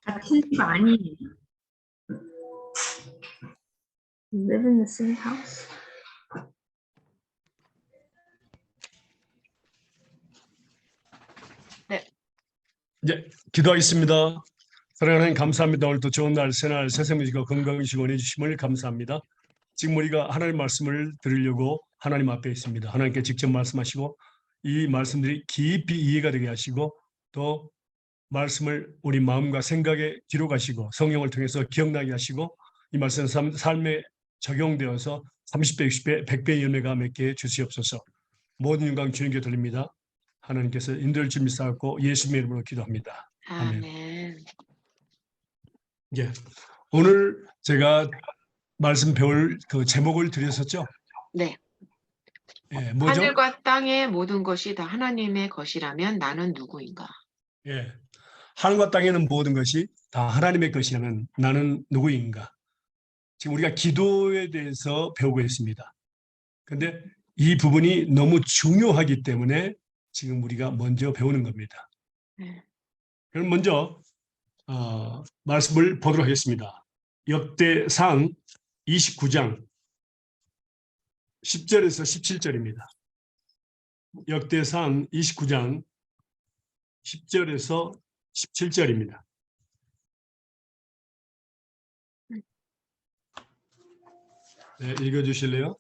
같은 집 아니에요. Live in the same house. 예, 기도하겠습니다. 사랑하는 하나님 감사합니다. 오늘도 좋은 날, 새날, 새생명지가 건강이시고 은혜 주심을 감사합니다. 지금 우리가 하나님의 말씀을 들으려고 하나님 앞에 있습니다. 하나님께 직접 말씀하시고 이 말씀들이 깊이 이해가 되게 하시고 또 말씀을 우리 마음과 생각에 기록하시고 성령을 통해서 기억나게 하시고 이 말씀 삶에 적용되어서 30배, 60배, 100배의 연회가 맺게 해 주시옵소서. 모든 영광 주님께 돌립니다. 하나님께서 인도를 준비 쌓았고 예수님의 이름으로 기도합니다. 아멘. 예, 오늘 제가 말씀 배울 그 제목을 드렸었죠? 네. 예, 뭐죠? 하늘과 땅의 모든 것이 다 하나님의 것이라면 나는 누구인가? 예, 하늘과 땅에는 모든 것이 다 하나님의 것이라면 나는 누구인가? 지금 우리가 기도에 대해서 배우고 있습니다. 그런데 이 부분이 너무 중요하기 때문에 지금 우리가 먼저 배우는 겁니다. 그럼 먼저 말씀을 보도록 하겠습니다. 역대상 29장 10절에서 17절입니다. 역대상 29장 10절에서 17절입니다. 네, 읽어주실래요?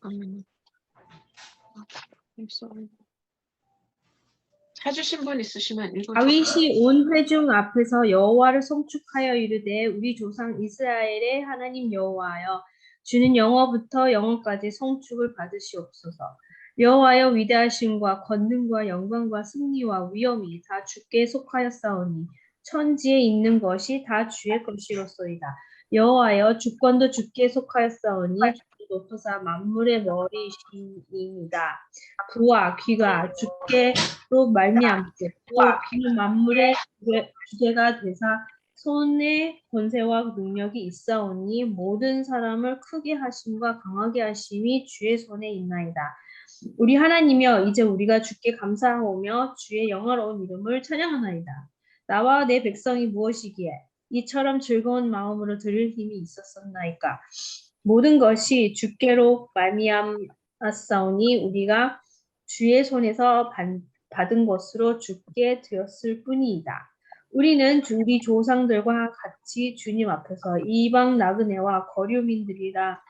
잠깐만요. 찾으신 분 있으시면 읽어주세요. 다윗이 온 회중 앞에서 여호와를 송축하여 이르되 우리 조상 이스라엘의 하나님 여호와여 주는 영어부터 영어까지 송축을 받으시옵소서. 여호와여 위대하심과 권능과 영광과 승리와 위엄이 다 주께 속하였사오니 천지에 있는 것이 다 주의 것이로소이다. 여호와여 주권도 주께 속하였사오니 주를 높으사 만물의 머리이시니이다. 부와 귀가 주께로 말미암고 또 비는 만물의 주제가 되사 손에 권세와 능력이 있사오니 모든 사람을 크게 하심과 강하게 하심이 주의 손에 있나이다. 우리 하나님이여 이제 우리가 주께 감사하오며 주의 영화로운 이름을 찬양하나이다. 나와 내 백성이 무엇이기에 이처럼 즐거운 마음으로 들을 힘이 있었었나이까. 모든 것이 주께로 말미암았사오니 우리가 주의 손에서 받은 것으로 주께 드렸을 뿐이다. 우리는 우리 조상들과 같이 주님 앞에서 이방 나그네와 거류민들이라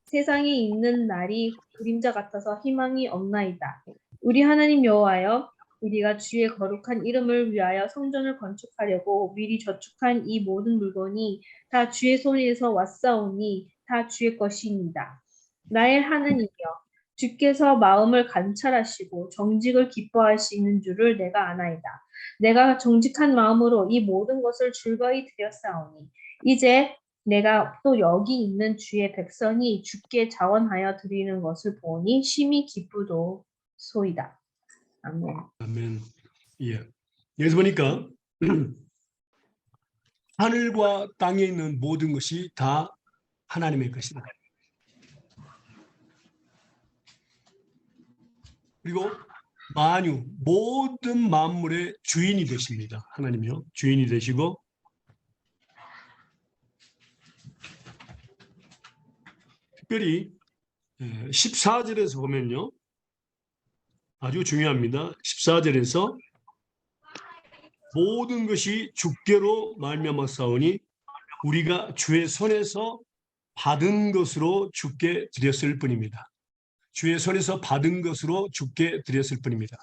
세상에 있는 날이 그림자 같아서 희망이 없나이다. 우리 하나님 여호와여 우리가 주의 거룩한 이름을 위하여 성전을 건축하려고 미리 저축한 이 모든 물건이 다 주의 손에서 왔사오니 다 주의 것입니다. 나의 하나님이여 주께서 마음을 관찰하시고 정직을 기뻐하시는 줄을 내가 아나이다. 내가 정직한 마음으로 이 모든 것을 즐거이 드렸사오니 이제 내가 또 여기 있는 주의 백성이 주께 자원하여 드리는 것을 보니 심히 기쁘도소이다. 아멘. 아멘. 예. 여기서 보니까 하늘과 땅에 있는 모든 것이 다 하나님의 것이다. 그리고 만유 모든 만물의 주인이 되십니다. 하나님이요. 주인이 되시고 특별히 14절에서 보면요. 아주 중요합니다. 14절에서 모든 것이 주께로 말미암았사오니 우리가 주의 손에서 받은 것으로 주께 드렸을 뿐입니다. 주의 손에서 받은 것으로 주께 드렸을 뿐입니다.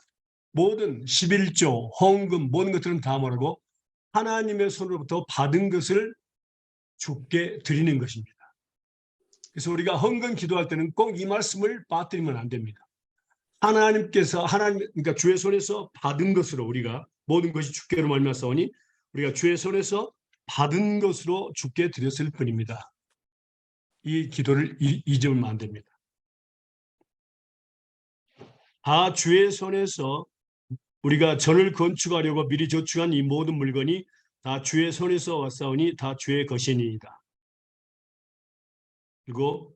모든 11조, 헌금, 모든 것들은 다 뭐라고? 하나님의 손으로부터 받은 것을 주께 드리는 것입니다. 그래서 우리가 헌금 기도할 때는 꼭 이 말씀을 빠뜨리면 안 됩니다. 하나님께서 그러니까 주의 손에서 받은 것으로 우리가 모든 것이 주께로 말미암았사오니 우리가 주의 손에서 받은 것으로 주께 드렸을 뿐입니다. 이 기도를 잊으면 안 됩니다. 다 주의 손에서 우리가 전을 건축하려고 미리 저축한 이 모든 물건이 다 주의 손에서 왔사오니 다 주의 것이니이다. 그리고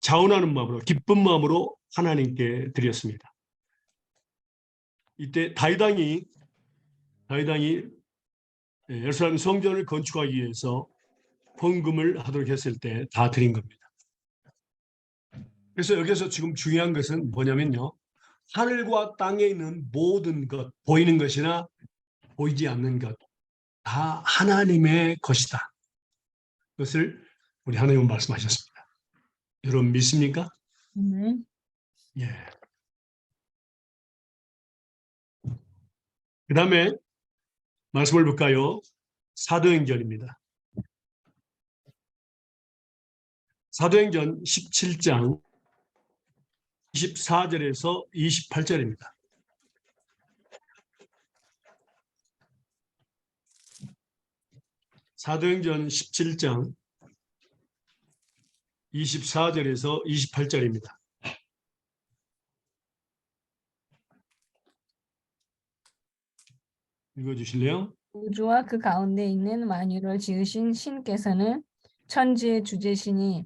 자원하는 마음으로 기쁜 마음으로 하나님께 드렸습니다. 이때 다윗 왕이 예루살렘 성전을 건축하기 위해서 헌금을 하도록 했을 때 다 드린 겁니다. 그래서 여기서 지금 중요한 것은 뭐냐면요. 하늘과 땅에 있는 모든 것, 보이는 것이나 보이지 않는 것, 다 하나님의 것이다. 그것을 우리 하나님은 말씀하셨습니다. 여러분 믿습니까? 예. 그 다음에 말씀을 볼까요? 사도행전입니다. 사도행전 17장 24절에서 28절입니다. 사도행전 17장 24절에서 28절입니다. 읽어주실래요? 우주와 그 가운데 있는 만유를 지으신 신께서는 천지의 주제시니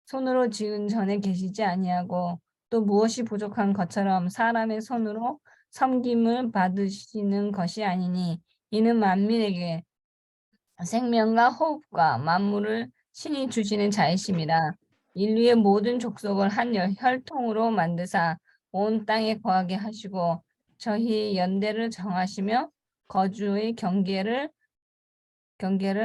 손으로 지은 전에 계시지 아니하고 또 무엇이 부족한 것처럼 사람의 손으로 섬김을 받으시는 것이 아니니 이는 만민에게 생명과 호흡과 만물을 신이 주시는 자이심이라. 인류의 모든 족속을 한 혈통으로 만드사 온 땅에 거하게 하시고 저희 연대를 정하시며 거주의 경계를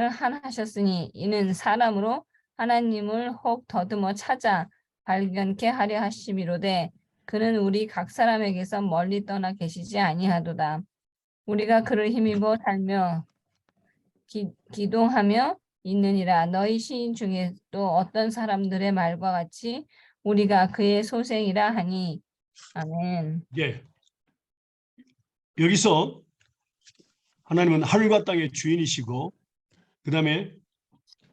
하셨으니 이는 사람으로 하나님을 혹 더듬어 찾아 발견케 하려 하심이로되 그는 우리 각 사람에게서 멀리 떠나 계시지 아니하도다. 우리가 그를 힘입어 살며 기동하며 있느니라. 너희 시인 중에 또 어떤 사람들의 말과 같이 우리가 그의 소생이라 하니. 아멘. 예. 여기서 하나님은 하늘과 땅의 주인이시고 그 다음에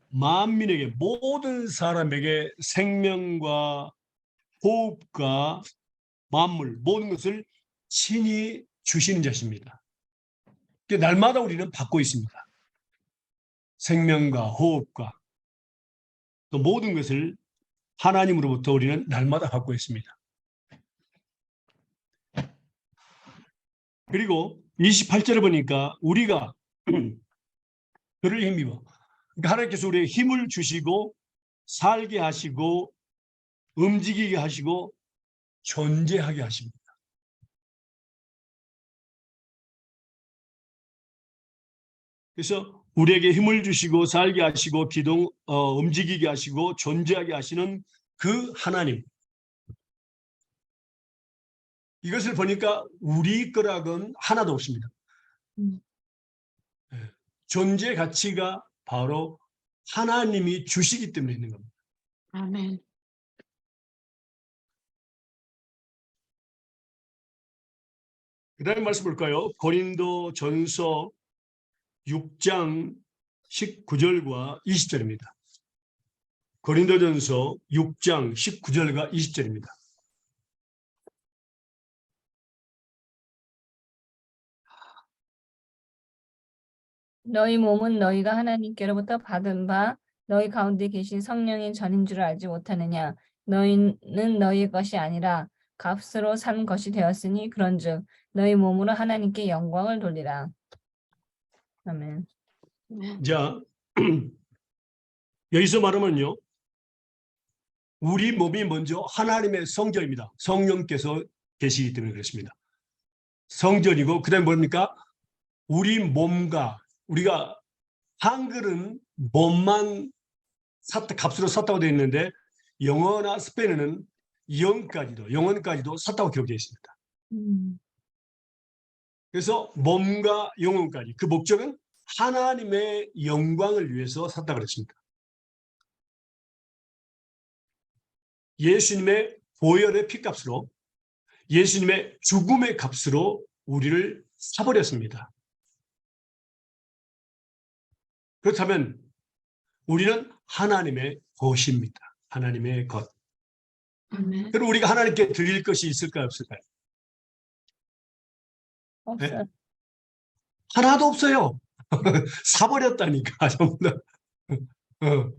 만민에게 모든 사람에게 생명과 호흡과 만물 모든 것을 신이 주시는 자십니다. 날마다 우리는 받고 있습니다. 생명과 호흡과 또 모든 것을 하나님으로부터 우리는 날마다 받고 있습니다. 그리고 28절에 보니까 우리가 그를 힘입어 그러니까 하나님께서 우리에게 힘을 주시고 살게 하시고 움직이게 하시고 존재하게 하십니다. 그래서 우리에게 힘을 주시고 살게 하시고 움직이게 하시고 존재하게 하시는 그 하나님. 이것을 보니까 우리 거락은 하나도 없습니다. 존재 가치가 바로 하나님이 주시기 때문에 있는 겁니다. 아멘. 그 다음에 말씀 볼까요? 고린도 전서 6장 19절과 20절입니다. 고린도 전서 6장 19절과 20절입니다. 너희 몸은 너희가 하나님께로부터 받은 바 너희 가운데 계신 성령의 전인 줄 알지 못하느냐. 너희는 너희의 것이 아니라 값으로 산 것이 되었으니 그런즉 너희 몸으로 하나님께 영광을 돌리라. 아멘. 자, 여기서 말하면요. 우리 몸이 먼저 하나님의 성전입니다. 성령께서 계시기 때문에 그렇습니다. 성전이고 그 다음에 뭡니까? 우리 몸과 우리가 한글은 몸만 값으로 샀다고 되어 있는데 영어나 스페인어는 영혼까지도 샀다고 기록되어 있습니다. 그래서 몸과 영혼까지 그 목적은 하나님의 영광을 위해서 샀다고 그랬습니다. 예수님의 보혈의 피값으로 예수님의 죽음의 값으로 우리를 사버렸습니다. 그렇다면 우리는 하나님의 것입니다. 하나님의 것. 그럼 우리가 하나님께 드릴 것이 있을까요? 없을까요? 없어요. 네? 하나도 없어요. 사버렸다니까. 전부 다.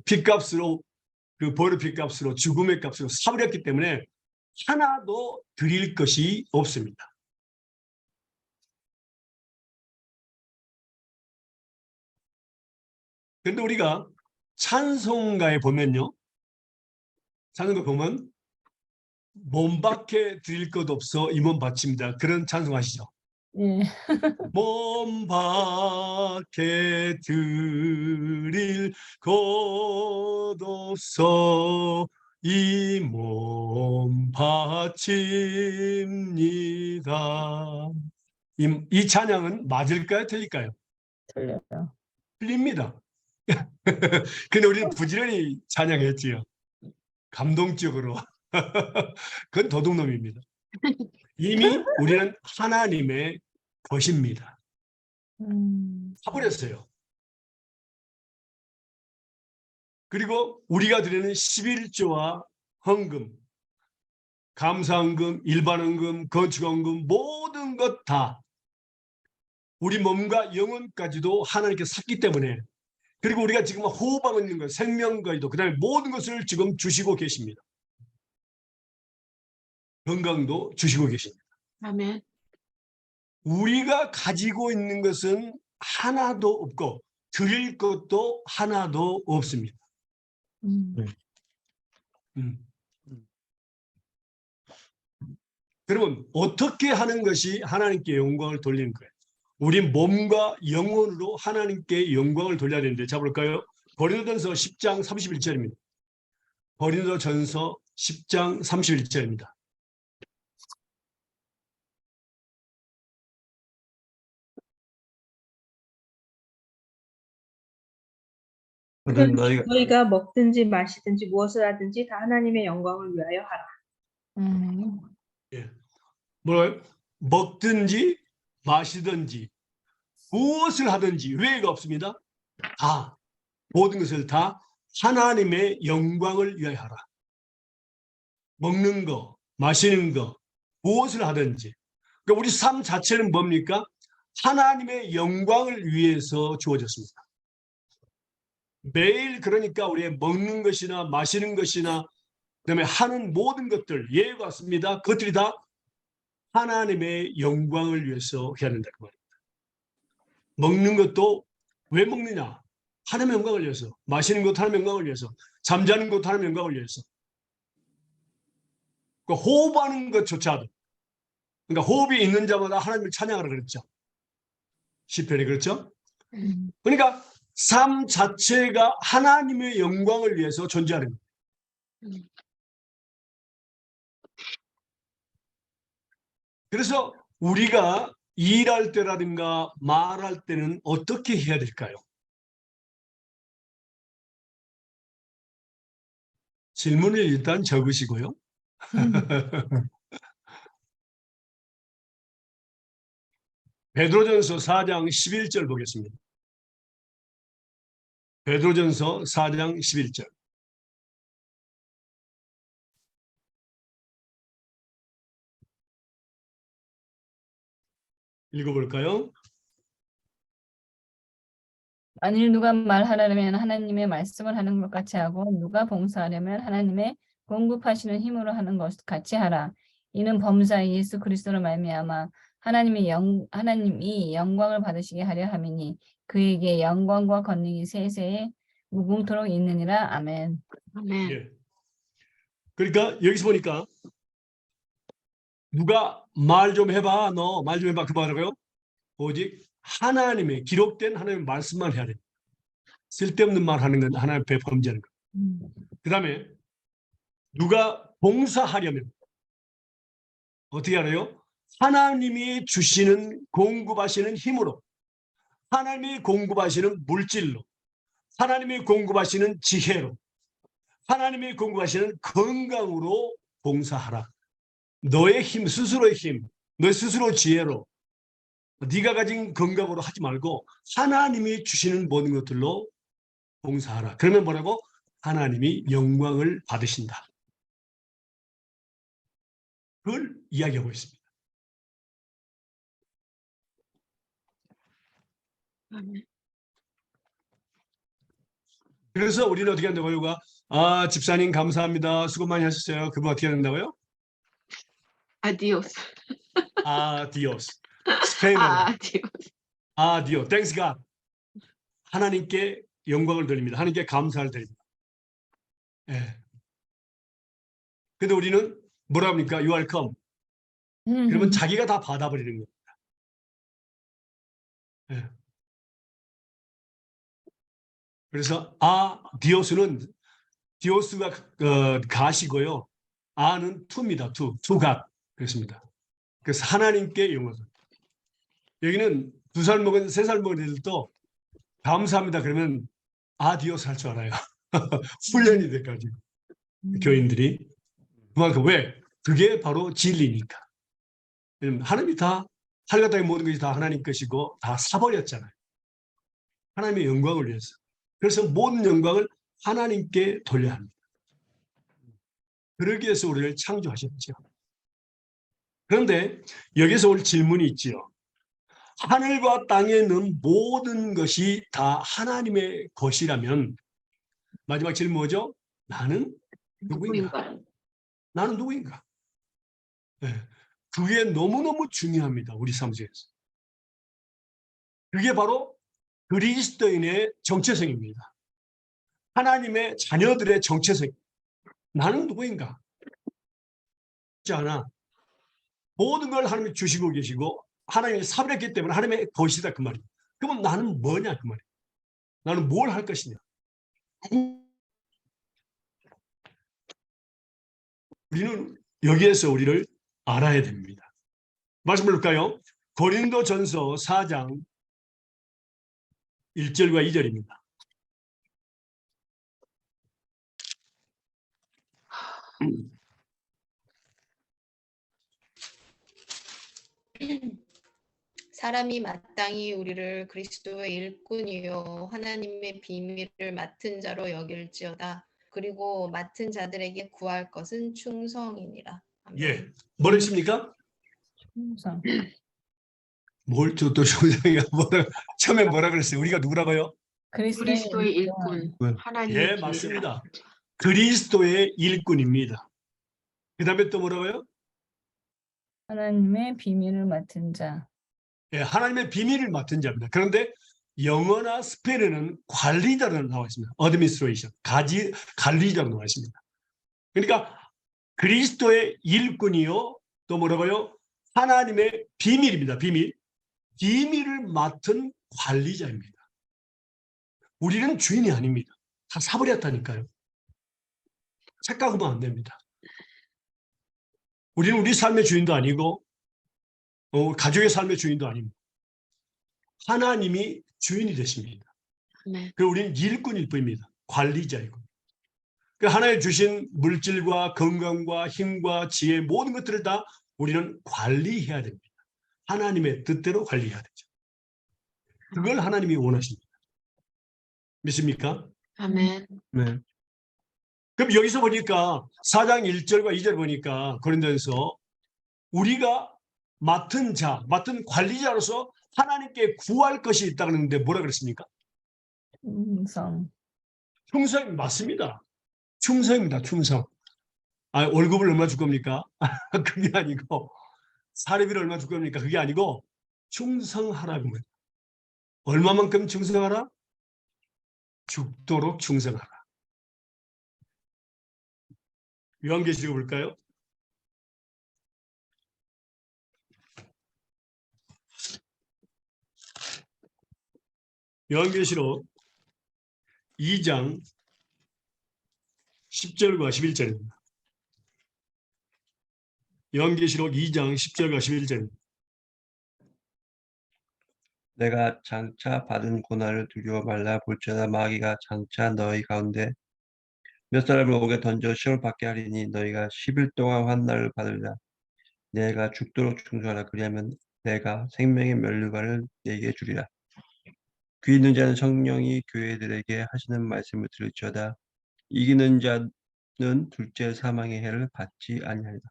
핏값으로 그 버릇피 값으로 죽음의 값으로 사버렸기 때문에 하나도 드릴 것이 없습니다. 그런데 우리가 찬송가에 보면요. 찬송가 보면 몸밖에 드릴 것 없어 이 몸 바칩니다. 그런 찬송 아시죠? 예. 몸밖에 드릴 것 없어 이 몸 바칩니다. 이 찬양은 맞을까요? 틀릴까요? 틀려요. 틀립니다. 근데 우리는 부지런히 찬양했지요. 감동적으로. 그건 도둑놈입니다. 이미 우리는 하나님의 것입니다. 사버렸어요. 그리고 우리가 드리는 11조와 헌금, 감사헌금, 일반헌금, 건축헌금 모든 것 다 우리 몸과 영혼까지도 하나님께 샀기 때문에 그리고 우리가 지금 호흡하고 있는 것, 생명까지도 그다음에 모든 것을 지금 주시고 계십니다. 건강도 주시고 계십니다. 아멘. 우리가 가지고 있는 것은 하나도 없고 드릴 것도 하나도 없습니다. 여러분 어떻게 하는 것이 하나님께 영광을 돌리는 거예요? 우리 몸과 영혼으로 하나님께 영광을 돌려야 되는데 잡을까요? 고린도전서 10장 31절입니다. 고린도전서 10장 31절입니다. 너희가 먹든지 마시든지 무엇을 하든지 다 하나님의 영광을 위하여 하라. 예. 뭐라고요? 먹든지 마시든지 무엇을 하든지 외가 없습니다. 다 모든 것을 다 하나님의 영광을 위하여 하라. 먹는 거, 마시는 거, 무엇을 하든지. 그러니까 우리 삶 자체는 뭡니까? 하나님의 영광을 위해서 주어졌습니다. 매일 그러니까 우리의 먹는 것이나 마시는 것이나 그다음에 하는 모든 것들 예외가 없습니다. 그것들이 다 하나님의 영광을 위해서 해야 된다 그 말입니다. 먹는 것도 왜 먹느냐? 하나님의 영광을 위해서. 마시는 것도 하나님의 영광을 위해서. 잠자는 것도 하나님의 영광을 위해서. 그러니까 호흡하는 것조차도 그러니까 호흡이 있는 자마다 하나님을 찬양하라 그랬죠. 시편이 그렇죠? 그러니까 삶 자체가 하나님의 영광을 위해서 존재하는 거예요. 그래서 우리가 일할 때라든가 말할 때는 어떻게 해야 될까요? 질문을 일단 적으시고요. 베드로전서 4장 11절 보겠습니다. 베드로전서 4장 11절. 읽어볼까요? 만일 누가 말하려면 하나님의 말씀을 하는 것 같이 하고 누가 봉사하려면 하나님의 공급하시는 힘으로 하는 것 같이 하라. 이는 범사 예수 그리스도로 말미암아 하나님이 영광을 받으시게 하려 함이니 그에게 영광과 권능이 세세에 무궁토록 있느니라. 아멘. 아멘. 예. 그러니까 여기서 보니까 누가 말 좀 해봐, 너 말 좀 해봐 그 말이고요. 오직 하나님의 기록된 하나님의 말씀만 해야 돼. 쓸데없는 말 하는 건 하나님 앞에 범죄하는 거. 그다음에 누가 봉사하려면 어떻게 하래요? 하나님이 주시는 공급하시는 힘으로, 하나님이 공급하시는 물질로, 하나님이 공급하시는 지혜로, 하나님이 공급하시는 건강으로 봉사하라. 너의 힘, 스스로의 힘, 너의 스스로 지혜로, 네가 가진 건강으로 하지 말고 하나님이 주시는 모든 것들로 봉사하라. 그러면 뭐라고? 하나님이 영광을 받으신다. 그걸 이야기하고 있습니다. 아멘. 그래서 우리는 어떻게 한다고요? 집사님 감사합니다. 수고 많이 하셨어요. 그분 어떻게 한다고요? 아디오스. 디오스. 스페인어로. 아디오스. 디오. Thanks God. 하나님께 영광을 돌립니다. 하나님께 감사를 드립니다. 예. 근데 우리는 뭐라 합니까? You are come. 그러면 자기가 다 받아버리는 겁니다. 예. 그래서 디오스가 가시고요. 는 투입니다. 투 갓. 그렇습니다. 그래서 하나님께 영광을. 여기는 2살 먹은 3살 먹은 애들도 감사합니다. 그러면 디오스 할 줄 알아요. 훈련이 돼가지고 교인들이. 그만큼 왜? 그게 바로 진리니까. 하나님이 다 하늘과 땅의 모든 것이 다 하나님 것이고 다 사버렸잖아요. 하나님의 영광을 위해서. 그래서 모든 영광을 하나님께 돌려야 합니다. 그러기 위해서 우리를 창조하셨죠. 그런데 여기서 올 질문이 있지요. 하늘과 땅에 있는 모든 것이 다 하나님의 것이라면 마지막 질문 뭐죠? 나는 누구인가? 나는 누구인가? 네. 그게 너무너무 중요합니다. 우리 삶 속에서. 그게 바로 그리스도인의 정체성입니다. 하나님의 자녀들의 정체성. 나는 누구인가? 그렇지 않아. 모든 걸 하나님이 주시고 계시고 하나님이 사버렸기 때문에 하나님의 것이다 그 말이에요. 그러면 나는 뭐냐 그 말이에요. 나는 뭘 할 것이냐. 우리는 여기에서 우리를 알아야 됩니다. 말씀을 볼까요? 고린도전서 4장 1절과 2절입니다. 사람이 마땅히 우리를 그리스도의 일꾼이요 하나님의 비밀을 맡은 자로 여길지어다. 그리고 맡은 자들에게 구할 것은 충성이니라. 아멘. 예, 뭐라 했습니까? 충성. 뭘 또 충성이가 처음에 뭐라 그랬어요? 우리가 누구라고요? 그리스도의 일꾼. 하나님의 예, 비밀을 맞습니다. 맡은 자. 그리스도의 일꾼입니다. 그 다음에 또 뭐라고요? 하나님의 비밀을 맡은 자. 예, 하나님의 비밀을 맡은 자입니다. 그런데 영어나 스페인어는 관리자로 나와 있습니다. administration, 관리자로 나와 있습니다. 그러니까 그리스도의 일꾼이요, 또 뭐라고요? 하나님의 비밀입니다. 비밀을 맡은 관리자입니다. 우리는 주인이 아닙니다. 다 사버렸다니까요. 착각하면 안 됩니다. 우리는 우리 삶의 주인도 아니고 가족의 삶의 주인도 아닙니다. 하나님이 주인이 되십니다. 네. 그리고 우리는 일꾼일 뿐입니다. 관리자이고. 그 하나님 주신 물질과 건강과 힘과 지혜 모든 것들을 다 우리는 관리해야 됩니다. 하나님의 뜻대로 관리해야 되죠. 그걸 하나님이 원하십니다. 믿습니까? 아멘. 네. 그럼 여기서 보니까 4장 1절과 2절 보니까 고린도전서 우리가 맡은 관리자로서 하나님께 구할 것이 있다고 하는데 뭐라 그랬습니까? 충성. 충성이 맞습니다. 충성입니다. 충성. 월급을 얼마 줄 겁니까? 그게 아니고 사례비를 얼마 줄 겁니까? 그게 아니고 충성하라고 합니다. 얼마만큼 충성하라? 죽도록 충성하라. 요한계시록 볼까요? 요한계시록 2장 10절과 11절입니다. 요한계시록 2장 10절과 11절입니다. 내가 장차 받은 고난을 두려워 말라. 볼지어다 마귀가 장차 너희 가운데 몇 사람을 옥에 던져 시험을 받게 하리니 너희가 10일 동안 환난을 받으리라. 내가 죽도록 충성하라. 그리하면 내가 생명의 면류관을 네게 주리라. 귀 있는 자는 성령이 교회들에게 하시는 말씀을 들을지어다. 이기는 자는 둘째 사망의 해를 받지 아니하리라.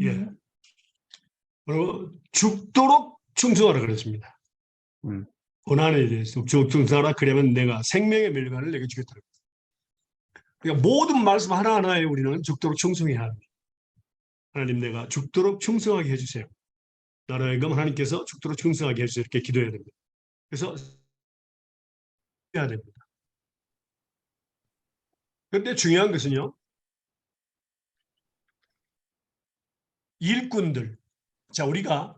예. 바로 죽도록 충성하라 그랬습니다. 고난에 대해서 충성하라. 그러면 내가 생명의 멸관을 내게 주겠다. 그러니까 모든 말씀 하나하나에 우리는 죽도록 충성해야 합니다. 하나님, 내가 죽도록 충성하게 해주세요. 나로 하여금 하나님께서 죽도록 충성하게 해주세요. 이렇게 기도해야 됩니다. 그래서 해야 됩니다. 그런데 중요한 것은요, 일꾼들. 자, 우리가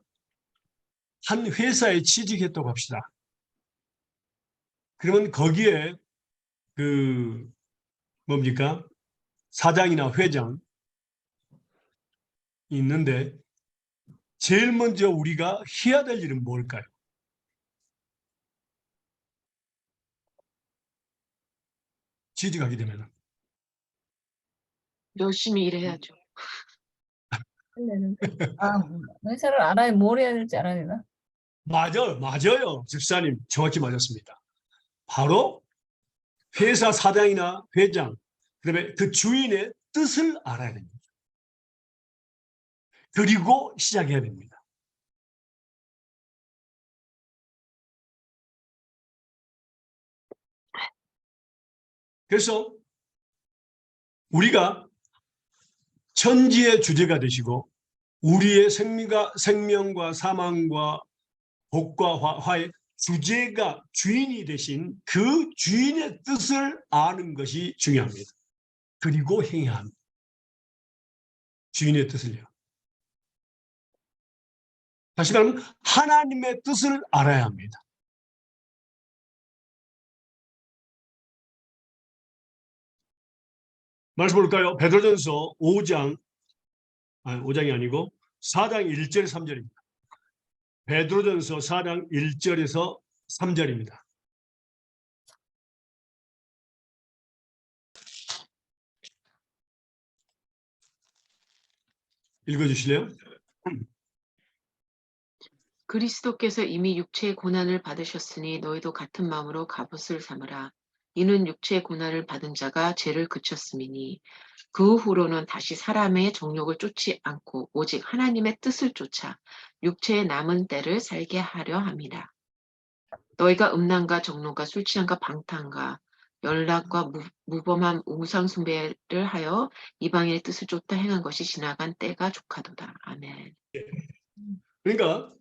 한 회사에 취직했다고 합시다. 그러면 거기에 뭡니까? 사장이나 회장이 있는데 제일 먼저 우리가 해야 될 일은 뭘까요? 취직하게 되면 열심히 일해야죠. 아, 회사를 알아야 뭘 해야 될지 알아야 되나? 맞아요. 집사님 정확히 맞았습니다. 바로 회사 사장이나 회장, 그다음에 그 주인의 뜻을 알아야 됩니다. 그리고 시작해야 됩니다. 그래서 우리가 천지의 주제가 되시고 우리의 생명과 사망과 복과 화의 주제가 주인이 되신 그 주인의 뜻을 아는 것이 중요합니다. 그리고 행해야 합니다. 주인의 뜻을요. 다시 말하면 하나님의 뜻을 알아야 합니다. 말씀 볼까요? 베드로전서 5장이 아니고 4장 1절 3절입니다. 베드로전서 4장 1절에서 3절입니다. 읽어주실래요? 그리스도께서 이미 육체의 고난을 받으셨으니 너희도 같은 마음으로 갑옷을 삼으라. 이는 육체의 고난을 받은 자가 죄를 그쳤음이니 그 후로는 다시 사람의 정욕을 쫓지 않고 오직 하나님의 뜻을 쫓아 육체의 남은 때를 살게 하려 함이라. 너희가 음란과 정욕과 술 취함과 방탕과 연락과 무범한 우상 숭배를 하여 이방인의 뜻을 쫓다 행한 것이 지나간 때가 족하도다. 아멘. 그러니까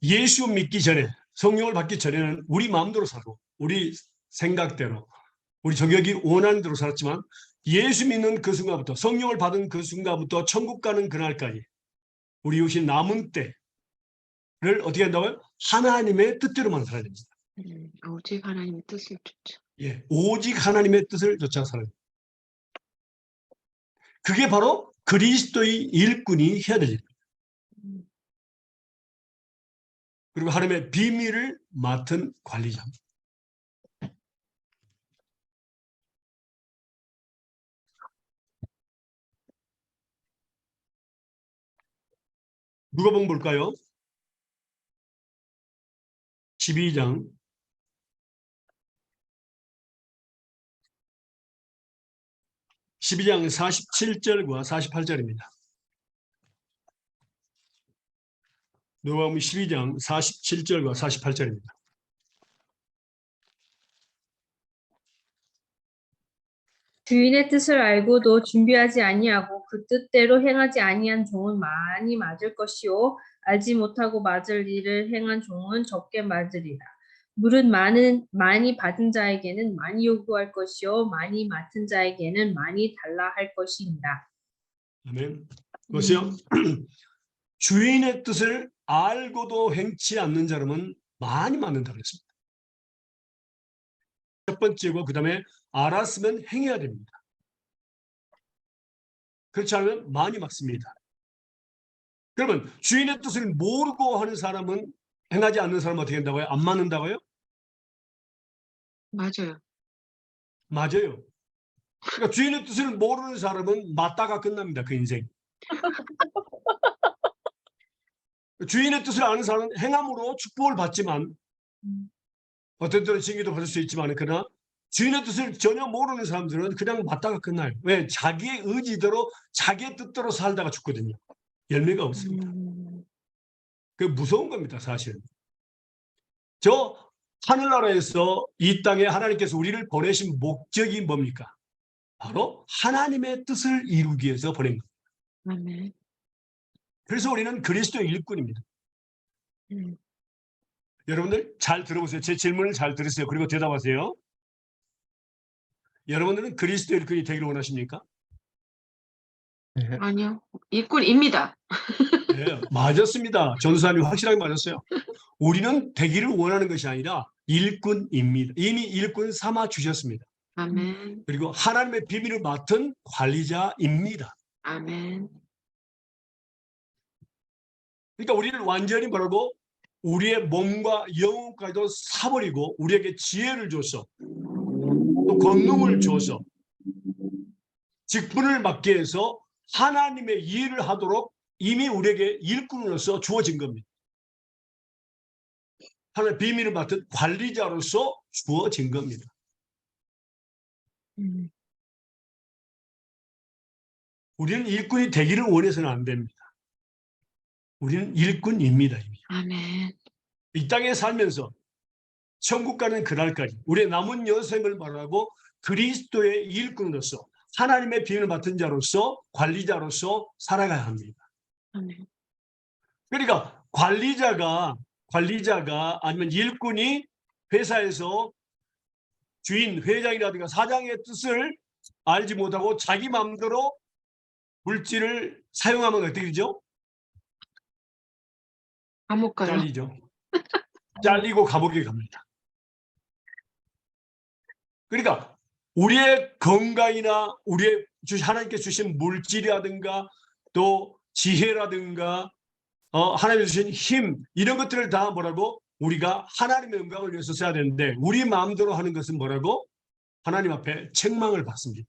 예수 믿기 전에, 성령을 받기 전에는 우리 마음대로 살고 우리 생각대로 우리 정욕이 원하는 대로 살았지만 예수 믿는 그 순간부터, 성령을 받은 그 순간부터 천국 가는 그날까지 우리 이웃이 남은 때를 어떻게 한다고요? 하나님의 뜻대로만 살아야 됩니다. 오직 하나님의 뜻을 쫓아. 예, 오직 하나님의 뜻을 쫓아 살아야 됩니다. 그게 바로 그리스도의 일꾼이 해야 될 일입니다. 그리고 하나님의 비밀을 맡은 관리자입니다. 누가복음 볼까요? 12장 47절과 48절입니다. 누가복음 12장 47절과 48절입니다. 주인의 뜻을 알고도 준비하지 아니하고 그 뜻대로 행하지 아니한 종은 많이 맞을 것이요 알지 못하고 맞을 일을 행한 종은 적게 맞으리라. 물은 많이 받은 자에게는 많이 요구할 것이요 많이 맡은 자에게는 많이 달라 할 것이니라. 아멘. 보세요. 주인의 뜻을 알고도 행치 않는 사람은 많이 맞는다고 했습니다. 첫 번째고 그 다음에 알았으면 행해야 됩니다. 그렇지 않으면 많이 맞습니다. 그러면 주인의 뜻을 모르고 하는 사람은, 행하지 않는 사람은 어떻게 된다고요? 안 맞는다고요? 맞아요. 맞아요. 그러니까 주인의 뜻을 모르는 사람은 맞다가 끝납니다. 그 인생. 주인의 뜻을 아는 사람은 행함으로 축복을 받지만 어떤 때는 징계도 받을 수 있지만, 그러나 주인의 뜻을 전혀 모르는 사람들은 그냥 맞다가 끝나요. 왜? 자기의 의지대로 자기의 뜻대로 살다가 죽거든요. 열매가 없습니다. 그 무서운 겁니다. 사실은. 저 하늘나라에서 이 땅에 하나님께서 우리를 보내신 목적이 뭡니까? 바로 하나님의 뜻을 이루기 위해서 보낸 겁니다. 아멘. 그래서 우리는 그리스도의 일꾼입니다. 여러분들 잘 들어보세요. 제 질문을 잘 들으세요. 그리고 대답하세요. 여러분들은 그리스도의 일꾼이 되기를 원하십니까? 아니요. 일꾼입니다. 네, 맞았습니다. 전도사님 확실하게 맞았어요. 우리는 되기를 원하는 것이 아니라 일꾼입니다. 이미 일꾼 삼아 주셨습니다. 아멘. 그리고 하나님의 비밀을 맡은 관리자입니다. 아멘. 그러니까 우리를 완전히 뭐라고? 우리의 몸과 영혼까지도 사버리고 우리에게 지혜를 줘서 또 권능을 줘서 직분을 맡게 해서 하나님의 일을 하도록 이미 우리에게 일꾼으로서 주어진 겁니다. 하나님의 비밀을 맡은 관리자로서 주어진 겁니다. 우리는 일꾼이 되기를 원해서는 안 됩니다. 우리는 일꾼입니다. 이미. 아멘. 이 땅에 살면서 천국 가는 그날까지 우리의 남은 여생을 말하고 그리스도의 일꾼으로서 하나님의 비밀을 맡은 자로서 관리자로서 살아가야 합니다. 아멘. 그러니까 관리자가 아니면 일꾼이 회사에서 주인, 회장이라든가 사장의 뜻을 알지 못하고 자기 마음대로 물질을 사용하면 어떻게 되죠? 감옥 가요. 잘리죠. 잘리고 감옥에 갑니다. 그러니까 우리의 건강이나 우리의 하나님께 주신 물질이라든가 또 지혜라든가 하나님이 주신 힘 이런 것들을 다 뭐라고? 우리가 하나님의 영광을 위해서 써야 되는데 우리 마음대로 하는 것은 뭐라고? 하나님 앞에 책망을 받습니다.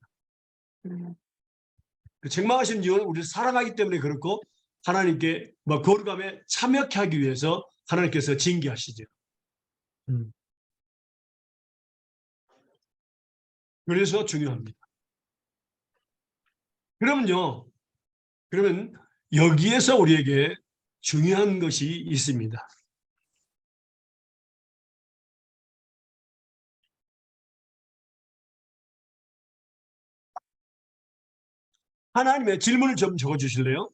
그 책망하시는 이유는 우리를 사랑하기 때문에 그렇고 하나님께 거룩함에 참여케 하기 위해서 하나님께서 징계하시죠. 그래서 중요합니다. 그러면 여기에서 우리에게 중요한 것이 있습니다. 하나님의 질문을 좀 적어주실래요?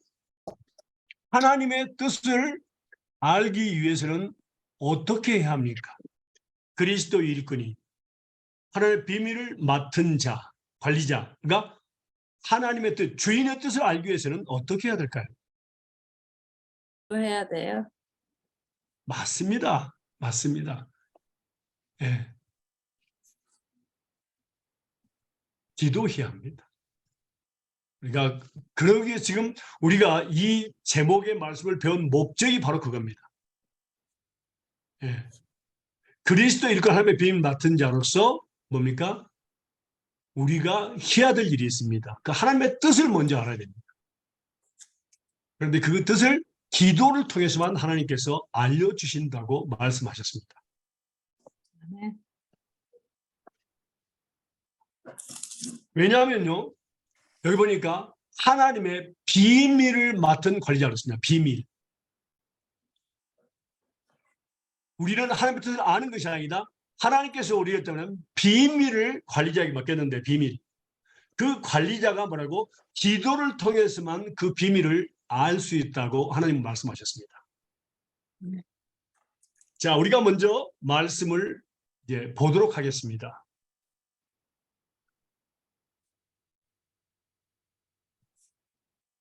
하나님의 뜻을 알기 위해서는 어떻게 해야 합니까? 그리스도 일꾼이 하나님의 비밀을 맡은 자, 관리자가 하나님의 뜻, 주인의 뜻을 알기 위해서는 어떻게 해야 될까요? 해야 돼요. 맞습니다. 예. 기도해야 합니다. 그러니까 그러기에 지금 우리가 이 제목의 말씀을 배운 목적이 바로 그겁니다. 예. 그리스도 일꾼 하나님의 비밀 맡은 자로서 뭡니까? 우리가 해야 될 일이 있습니다. 그 하나님의 뜻을 먼저 알아야 됩니다. 그런데 그 뜻을 기도를 통해서만 하나님께서 알려주신다고 말씀하셨습니다. 네. 왜냐하면요, 여기 보니까 하나님의 비밀을 맡은 관리자로 씁니다. 비밀. 우리는 하나님의 뜻을 아는 것이 아니다. 하나님께서 우리를 때문에 비밀을 관리자에게 맡겼는데 비밀. 그 관리자가 뭐라고? 기도를 통해서만 그 비밀을 알 수 있다고 하나님은 말씀하셨습니다. 자, 우리가 먼저 말씀을 이제 보도록 하겠습니다.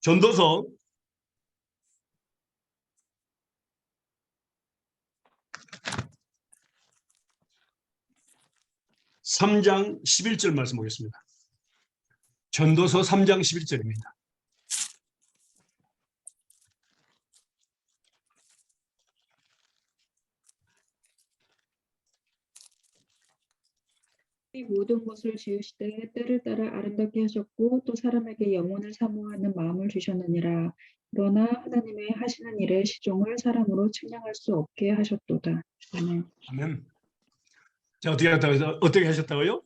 전도서 3장 11절 말씀 보겠습니다. 전도서 3장 11절입니다. 이 모든 것을 지으시되 때를 따라 아름답게 하셨고 또 사람에게 영혼을 사모하는 마음을 주셨느니라. 그러나 하나님의 하시는 일의 시종을 사람으로 측량할 수 없게 하셨도다. 아멘. 아멘. 자, 어떻게 하셨다고요?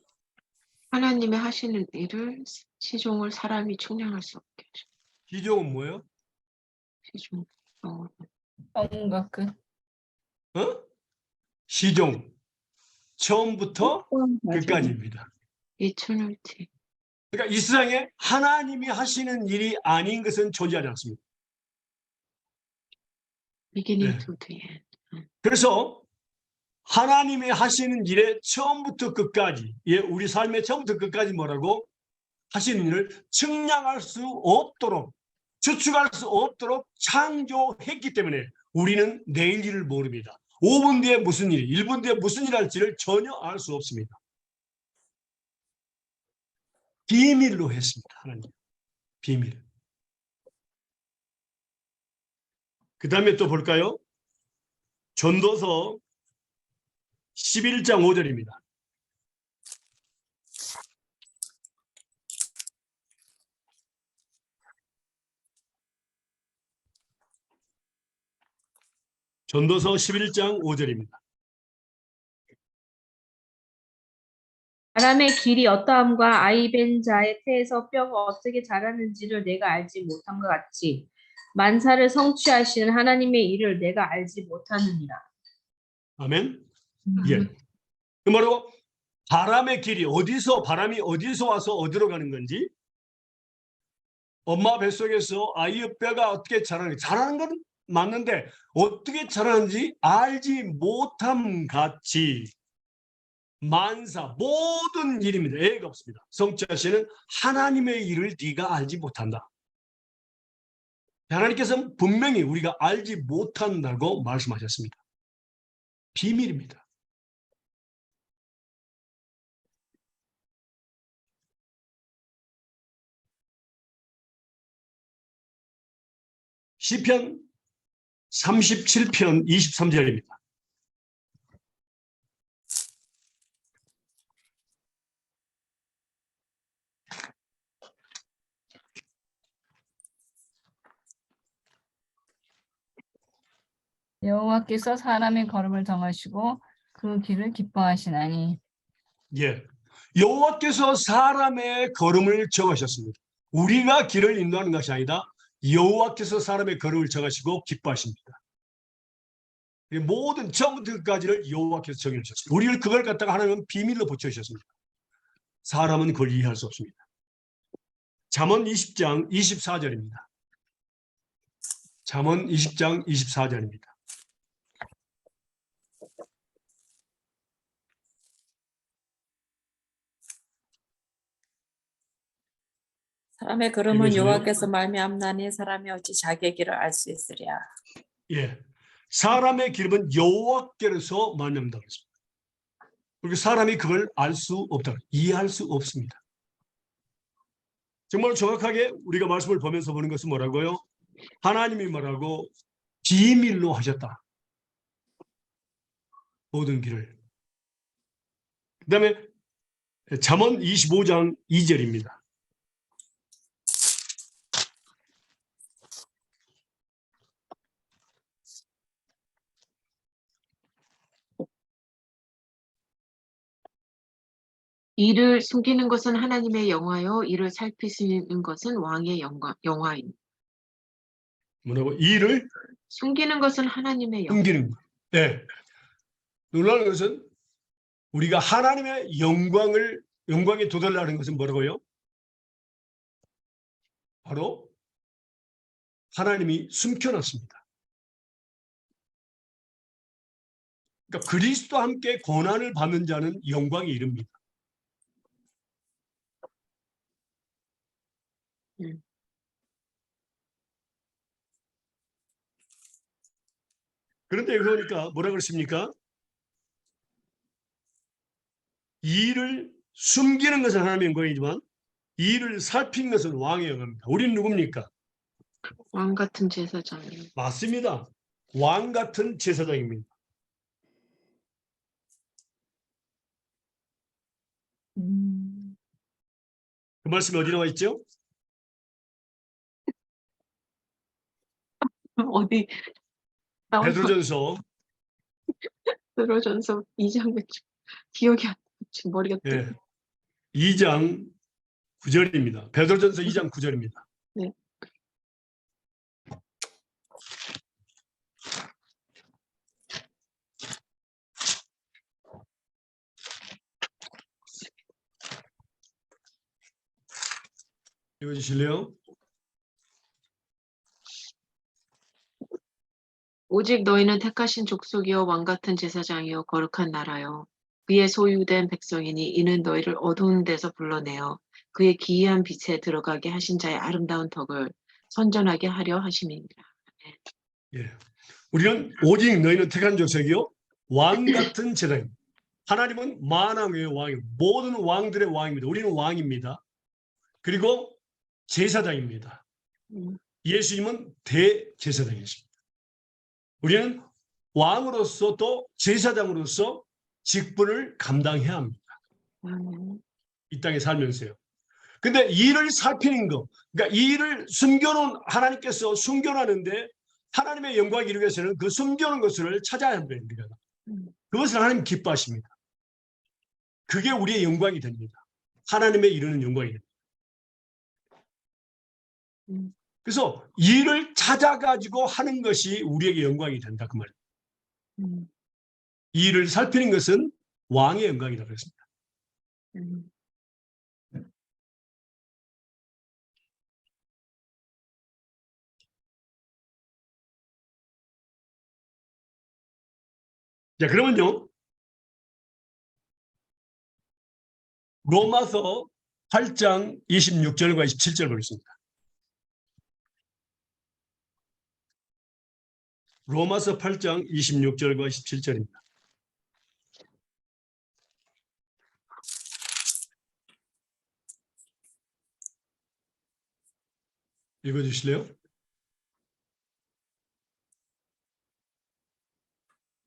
하나님의 하시는 일을 시종을 사람이 측량할 수 없게 하죠. 시종은 뭐예요? 시종. 뭔가 그 시종. 처음부터 끝까지입니다. eternity. 그러니까 이 세상에 하나님이 하시는 일이 아닌 것은 존재하지 않습니다. beginning 네. to the end. 그래서 하나님이 하시는 일의 처음부터 끝까지, 예, 우리 삶의 처음부터 끝까지 뭐라고 하시는 일을 측량할 수 없도록, 추측할 수 없도록 창조했기 때문에 우리는 내일 일을 모릅니다. 5분 뒤에 무슨 일, 1분 뒤에 무슨 일 할지를 전혀 알 수 없습니다. 비밀로 했습니다. 하나님. 비밀. 그 다음에 또 볼까요? 전도서 11장 5절입니다. 전도서 11장 5절입니다. 사람의 길이 어떠함과 아이벤 자의 태에서 뼈가 어떻게 자라는지를 내가 알지 못한 것 같이 만사를 성취하시는 하나님의 일을 내가 알지 못하느니라. 아멘. 예. 그 말로 바람의 길이 바람이 어디서 와서 어디로 가는 건지, 엄마 뱃속에서 아이의 뼈가 어떻게 자라는 건 맞는데 어떻게 자라는지 알지 못함 같이 만사 모든 일입니다. 예가 없습니다. 성취하시는 하나님의 일을 네가 알지 못한다. 하나님께서는 분명히 우리가 알지 못한다고 말씀하셨습니다. 비밀입니다. 시편 37편 23절입니다. 여호와께서 사람의 걸음을 정하시고 그 길을 기뻐하시나니. 예, 여호와께서 사람의 걸음을 정하셨습니다. 우리가 길을 인도하는 것이 아니다. 여호와께서 사람의 걸음을 정하시고 기뻐하십니다. 모든 처음부터 끝까지를 여호와께서 정해주셨습니다. 우리를 그걸 갖다가 하나님은 비밀로 붙여주셨습니다. 사람은 그걸 이해할 수 없습니다. 잠언 20장 24절입니다. 잠언 20장 24절입니다. 사람의 걸음은 읽어주세요. 여호와께서 말미암나니 사람이 어찌 자기의 길을 알 수 있으랴. 예, 사람의 길은 여호와께서 말미암다 그랬습니다. 그리고 사람이 그걸 알 수 없다, 이해할 수 없습니다. 정말 정확하게 우리가 말씀을 보면서 보는 것은 뭐라고요? 하나님이 뭐라고 비밀로 하셨다. 모든 길을. 그 다음에 잠언 25장 2절입니다. 이를 숨기는 것은 하나님의 영화요, 이를 살피시는 것은 왕의 영화임. 뭐라고? 이를 숨기는 것은 하나님의 영화. 숨기는 것. 네. 놀라운 것은 우리가 하나님의 영광에 도달하는 것은 뭐라고요? 바로 하나님이 숨겨놨습니다. 그러니까 그리스도와 함께 고난을 받는 자는 영광에 이릅니다. 그런데 여기 보니까 뭐라 그랬습니까? 이를 숨기는 것은 하나님의 영광이지만 이를 살피는 것은 왕의 영광입니다. 우리는 누굽니까? 왕 같은 제사장이요. 맞습니다. 왕 같은 제사장입니다. 그 말씀이 어디 나와 있죠? 어디 나와서 베드로전서 베드로전서 2장 기억이 안 나. 지금 머리가 예, 2장 9절입니다. 베드로전서 2장 9절입니다. 네. 읽어주실래요? 오직 너희는 택하신 족속이요 왕 같은 제사장이요 거룩한 나라요 그의 소유된 백성이니 이는 너희를 어두운 데서 불러내어 그의 기이한 빛에 들어가게 하신 자의 아름다운 덕을 선전하게 하려 하심이니라. 예. 우리는 오직 너희는 택한 족속이요 왕 같은 제사장입니다. 하나님은 만왕의 왕이고 모든 왕들의 왕입니다. 우리는 왕입니다. 그리고 제사장입니다. 예수님은 대제사장이십니다. 우리는 왕으로서 또 제사장으로서 직분을 감당해야 합니다. 이 땅에 살면서요. 근데 이를 살피는 거, 그러니까 이 일을 숨겨놓은 하나님께서 숨겨놨는데 하나님의 영광을 이루기 위해서는 그 숨겨놓은 것을 찾아야 합니다. 그것을 하나님 기뻐하십니다. 그게 우리의 영광이 됩니다. 하나님의 이루는 영광이 됩니다. 그래서 일을 찾아가지고 하는 것이 우리에게 영광이 된다 그 말이에요. 이 일을 살피는 것은 왕의 영광이라고 했습니다. 자, 그러면요. 로마서 8장 26절과 27절 보겠습니다. 로마서 8장 26절과 27절입니다. 읽어주실래요?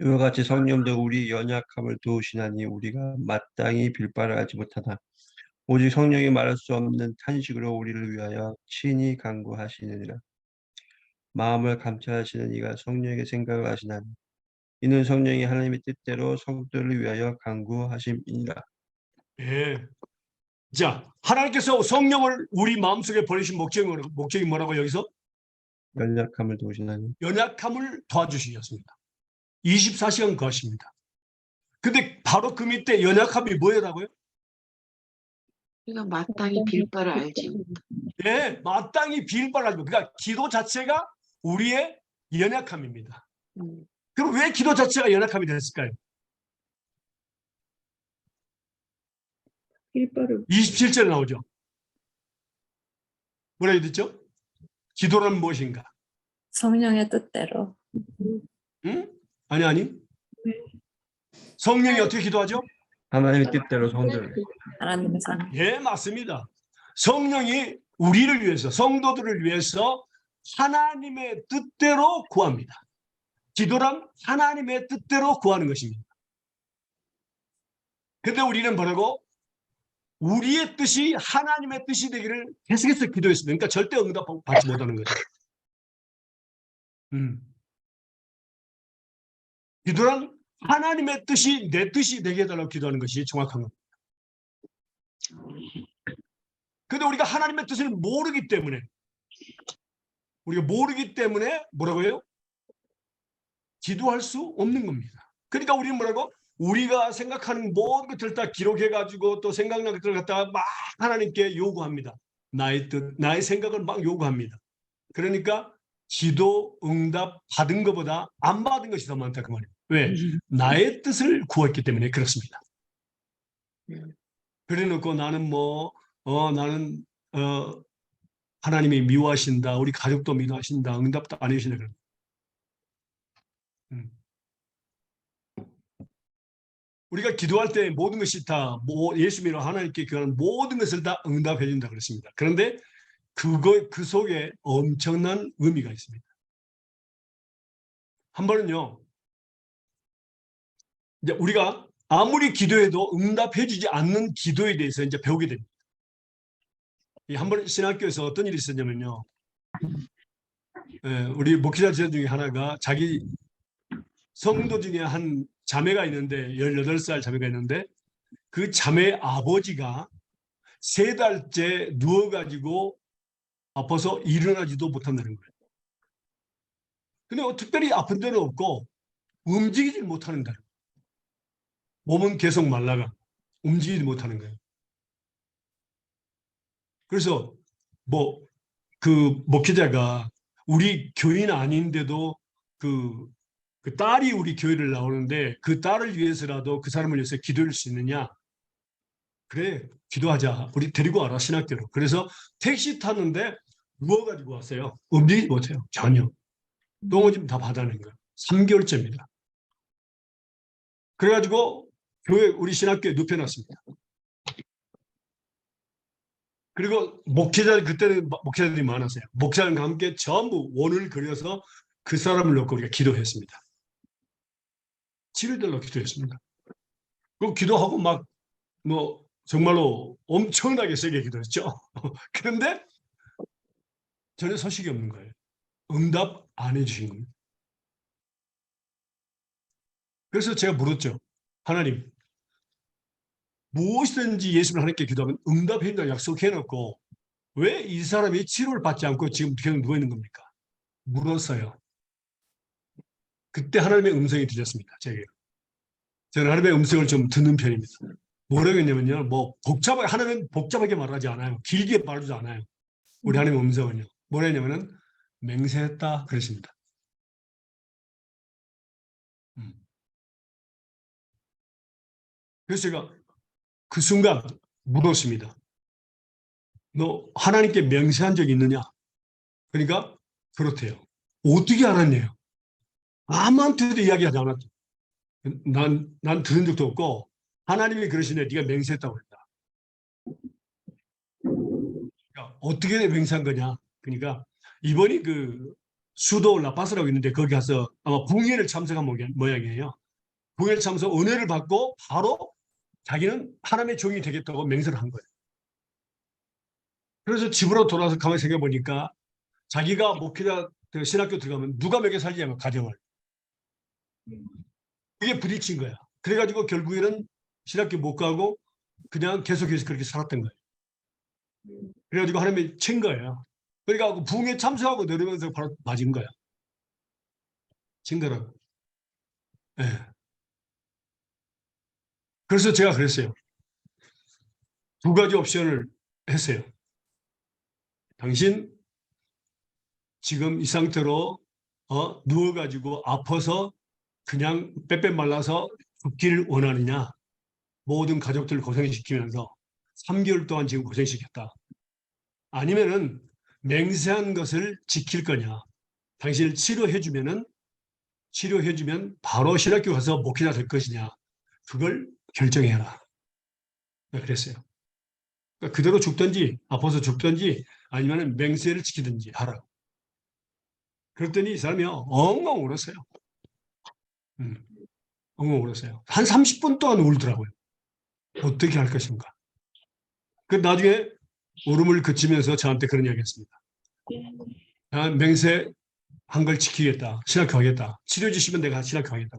이와 같이 성령도 우리 연약함을 도우시나니 우리가 마땅히 빌바를 알지 못하나 오직 성령이 말할 수 없는 탄식으로 우리를 위하여 친히 간구하시느니라. 마음을 감찰하시는 이가 성령의 생각을 아시나니 이는 성령이 하나님의 뜻대로 성도를 위하여 간구하심이니라. 예. 자, 하나님께서 성령을 우리 마음속에 보내신 목적이 뭐라고 여기서? 연약함을 도우시나니 연약함을 도와주시겠습니다. 24시간 거하십니다. 근데 바로 그 밑에 연약함이 뭐라고요? 우리가 마땅히 빌 바를 알지 못하고. 예, 마땅히 빌 바를 알고. 그러니까 기도 자체가 우리의 연약함입니다. 그럼 왜 기도 자체가 연약함이 됐을까요? 빌바를 27절에 나오죠. 뭐라고 됐죠? 기도란 무엇인가? 성령의 뜻대로 응? 아니. 성령이 어떻게 기도하죠? 하나님의 뜻대로 성도를 하나님의 상 예, 맞습니다. 성령이 우리를 위해서, 성도들을 위해서 하나님의 뜻대로 구합니다. 기도란 하나님의 뜻대로 구하는 것입니다. 근데 우리는 뭐라고? 우리의 뜻이 하나님의 뜻이 되기를 계속해서 기도했습니다. 그러니까 절대 응답 받지 못하는 거죠. 기도란 하나님의 뜻이 내 뜻이 되게 해달라고 기도하는 것이 정확한 겁니다. 근데 우리가 하나님의 뜻을 모르기 때문에 뭐라고요? 기도할 수 없는 겁니다. 그러니까 우리는 뭐라고? 우리가 생각하는 모든 것들을 다 기록해가지고 또 생각나는 것들을 갖다가 막 하나님께 요구합니다. 나의 뜻, 나의 생각을 막 요구합니다. 그러니까 기도 응답 받은 것보다 안 받은 것이 더 많다 그 말이에요. 왜? 나의 뜻을 구했기 때문에 그렇습니다. 그래놓고 나는 나는 하나님이 미워하신다, 우리 가족도 미워하신다, 응답도 안 해주신다 그런. 우리가 기도할 때 모든 것이 다 예수 믿어 하나님께 기도하는 모든 것을 다 응답해 준다 그랬습니다. 그런데 그 속에 엄청난 의미가 있습니다. 한 번은요, 이제 우리가 아무리 기도해도 응답해 주지 않는 기도에 대해서 이제 배우게 됩니다. 한 번 신학교에서 어떤 일이 있었냐면요, 우리 목회자 중에 하나가 자기 성도 중에 한 자매가 있는데 18살 자매가 있는데 그 자매 아버지가 3달째 누워가지고 아파서 일어나지도 못한다는 거예요. 근데 특별히 아픈 데는 없고 움직이지 못하는 거예요. 몸은 계속 말라가 움직이지 못하는 거예요. 그래서 뭐 그 목회자가 우리 교인 아닌데도 그 딸이 우리 교회를 나오는데 그 딸을 위해서라도 그 사람을 위해서 기도할 수 있느냐? 그래, 기도하자. 우리 데리고 와라, 신학교로. 그래서 택시 탔는데 누워가지고 왔어요. 움직이지 못해요. 전혀. 똥오줌 다 받아낸 거예요. 3개월째입니다. 그래가지고 교회, 우리 신학교에 눕혀놨습니다. 그리고 그때는 목회자들이 많았어요. 목사님과 함께 전부 원을 그려서 그 사람을 놓고 우리가 기도했습니다. 치료달라고 기도했습니다. 그 기도하고 막 뭐 정말로 엄청나게 세게 기도했죠. 그런데 전혀 소식이 없는 거예요. 응답 안 해주신 겁니다. 그래서 제가 물었죠. 하나님, 무엇이든지 예수를 하나님께 기도하면 응답해 준다고 약속해놓고 왜 이 사람이 치료를 받지 않고 지금 그냥 누워있는 겁니까? 물었어요. 그때 하나님의 음성이 들렸습니다. 제게. 저는 하나님의 음성을 좀 듣는 편입니다. 뭐라고 했냐면요. 뭐 하나님은 복잡하게 말하지 않아요. 길게 말하지 않아요. 우리 하나님의 음성은요. 뭐라 했냐면은 맹세했다 그랬습니다. 그래서 제가 그 순간 물었습니다. 너 하나님께 맹세한 적이 있느냐? 그러니까 그렇대요. 어떻게 알았냐요? 아무한테도 이야기하지 않았죠. 난 들은 적도 없고 하나님이 그러시네. 네가 맹세했다고 했다. 그러니까 어떻게 맹세한 거냐? 그러니까 이번이 그 수도 라파스라고 있는데 거기 가서 아마 붕괴를 참석한 모양이에요. 붕괴 참석 은혜를 받고 바로 자기는 하나님의 종이 되겠다고 맹세를 한 거예요. 그래서 집으로 돌아와서 가만히 생각해 보니까 자기가 목회자 신학교 들어가면 누가 먹여 살리냐면 가정을. 그게 부딪힌 거야. 그래가지고 결국에는 신학교 못 가고 그냥 계속해서 그렇게 살았던 거예요. 그래가지고 하나님이 친 거예요. 그러니까 부흥에 참석하고 내려오면서 바로 맞은 거야. 친 거라고. 네. 그래서 제가 그랬어요. 두 가지 옵션을 했어요. 당신 지금 이 상태로 누워가지고 아파서 그냥 빼빼 말라서 죽기를 원하느냐. 모든 가족들을 고생시키면서 3개월 동안 지금 고생시켰다. 아니면은 맹세한 것을 지킬 거냐. 당신을 치료해주면 바로 신학교 가서 목회자 될 것이냐. 그걸 결정해라. 그랬어요. 그러니까 그대로 죽든지 아파서 죽든지 아니면 맹세를 지키든지 하라고. 그랬더니 이 사람이 엉엉 울었어요. 엉엉 울었어요. 한 30분 동안 울더라고요. 어떻게 할 것인가. 그 나중에 울음을 그치면서 저한테 그런 이야기 했습니다. 난 맹세한 걸 지키겠다. 신학교 가겠다. 치료해 주시면 내가 신학교 가겠다.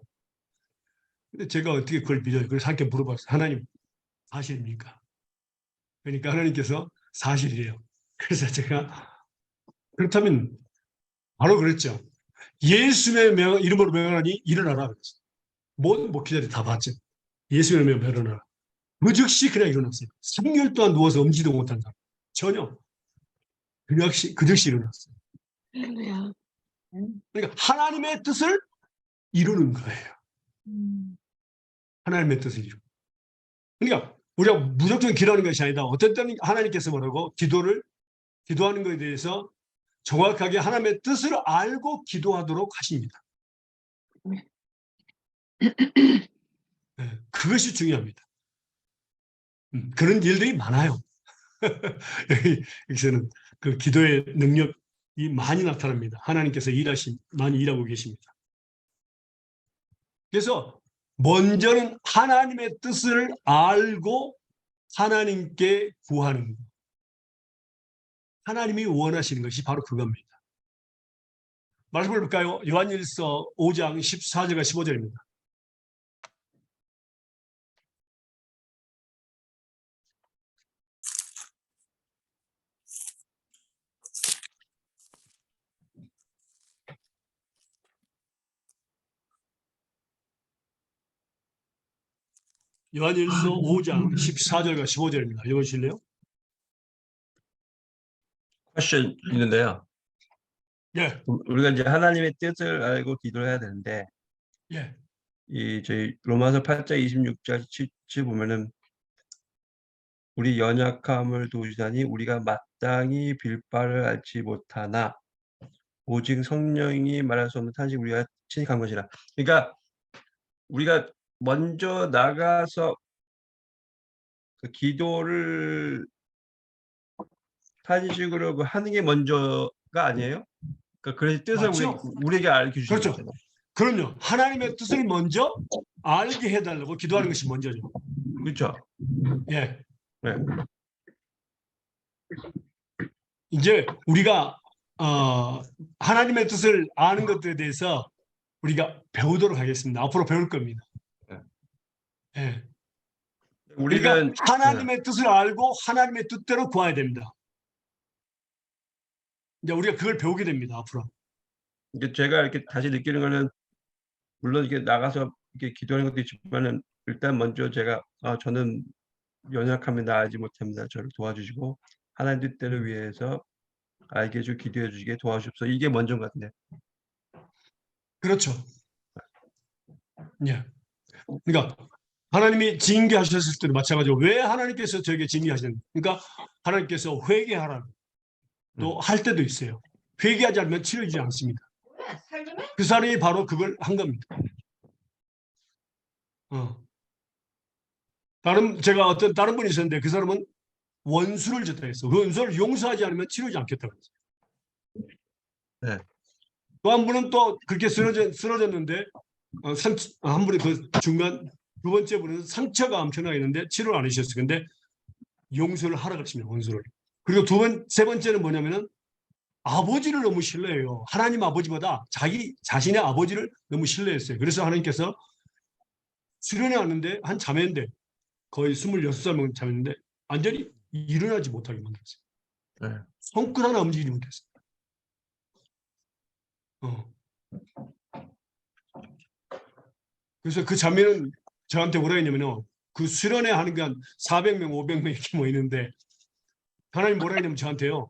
근데 제가 어떻게 그걸 믿어요? 그래서 함께 물어봤어요. 하나님, 사실입니까? 그러니까 하나님께서 사실이래요. 그래서 제가 그렇다면 바로 그랬죠. 예수의 이름으로 명하니 일어나라 그랬어요. 모든 목회자들이 다 봤죠. 예수의 이름으로 일어나라. 그 즉시 그냥 일어났어요. 3개월 동안 누워서 움직이도 못한 사람. 전혀. 그 즉시 일어났어요. 할렐루야. 그러니까 하나님의 뜻을 이루는 거예요. 하나님의 뜻을 이루는. 그러니까 우리가 무조건 기도하는 것이 아니다. 어떤 때는 하나님께서 뭐라고 기도하는 것에 대해서 정확하게 하나님의 뜻을 알고 기도하도록 하십니다. 네, 그것이 중요합니다. 그런 일들이 많아요. 여기서는 그 기도의 능력이 많이 나타납니다. 하나님께서 많이 일하고 계십니다. 그래서 먼저는 하나님의 뜻을 알고 하나님께 구하는 것. 하나님이 원하시는 것이 바로 그겁니다. 말씀을 볼까요? 요한일서 5장 14절과 15절입니다. 요한일서 5장 14절과 15절입니다. 읽어주실래요? 퀘스천 있는데요. 예, 우리가 이제 하나님의 뜻을 알고 기도를 해야 되는데 예, 이 저희 로마서 8장 26절 보면은 우리 연약함을 도우시다니 우리가 마땅히 빌 바를 알지 못하나 오직 성령이 말할 수 없는 탄식 우리가 친히 간 것이라. 그러니까 우리가 먼저 나가서 그 기도를 탄식으로 하는 게 먼저가 아니에요? 그러니까 그래서 뜻을 맞죠? 우리에게 알려주시는 그렇죠. 거잖아요. 그럼요. 하나님의 뜻을 먼저 알게 해달라고 기도하는 것이 먼저죠. 그렇죠. 예. 네. 이제 우리가 하나님의 뜻을 아는 것들에 대해서 우리가 배우도록 하겠습니다. 앞으로 배울 겁니다. 네. 예. 우리는 그러니까 하나님의 뜻을 알고 하나님의 뜻대로 구해야 됩니다. 이제 우리가 그걸 배우게 됩니다. 앞으로. 이게 제가 이렇게 다시 느끼는 거는 물론 이게 나가서 이렇게 기도하는 것도 있지만은 일단 먼저 제가 저는 연약함에 나아지 못합니다. 저를 도와주시고 하나님 뜻대로 위해서 알게 해주 기도해 주시게 도와주십시오. 이게 먼저인 것 같은데. 그렇죠. 예. 그러니까 하나님이 징계하셨을 때도 마찬가지로 왜 하나님께서 저에게 징계하셨는지. 그러니까 하나님께서 회개하라고 또 할 때도 있어요. 회개하지 않으면 치료되지 않습니다. 그 사람이 바로 그걸 한 겁니다. 제가 어떤 다른 분이 있었는데 그 사람은 원수를 졌다 했어. 그 원수를 용서하지 않으면 치료하지 않겠다고 했어요. 네. 또 한 분은 또 그렇게 쓰러졌는데 한 분이 그 중간 두 번째 분은 상처가 엄청나게 있는데 치료를 안 해주셨어요. 근데 용서를 하라 그랬습니다. 원수를. 그리고 세 번째는 뭐냐면은 아버지를 너무 신뢰해요. 하나님 아버지보다 자기 자신의 아버지를 너무 신뢰했어요. 그래서 하나님께서 수련회 왔는데 한 자매인데 거의 26살 먹은 자매인데 완전히 일어나지 못하게 만들었어요. 네. 손끝 하나 움직이지 못했어요. 그래서 그 자매는 저한테 뭐라 했냐면요. 그 수련회 하는 게 한 400명, 500명 이렇게 모이는데 하나님 뭐라 했냐면 저한테요.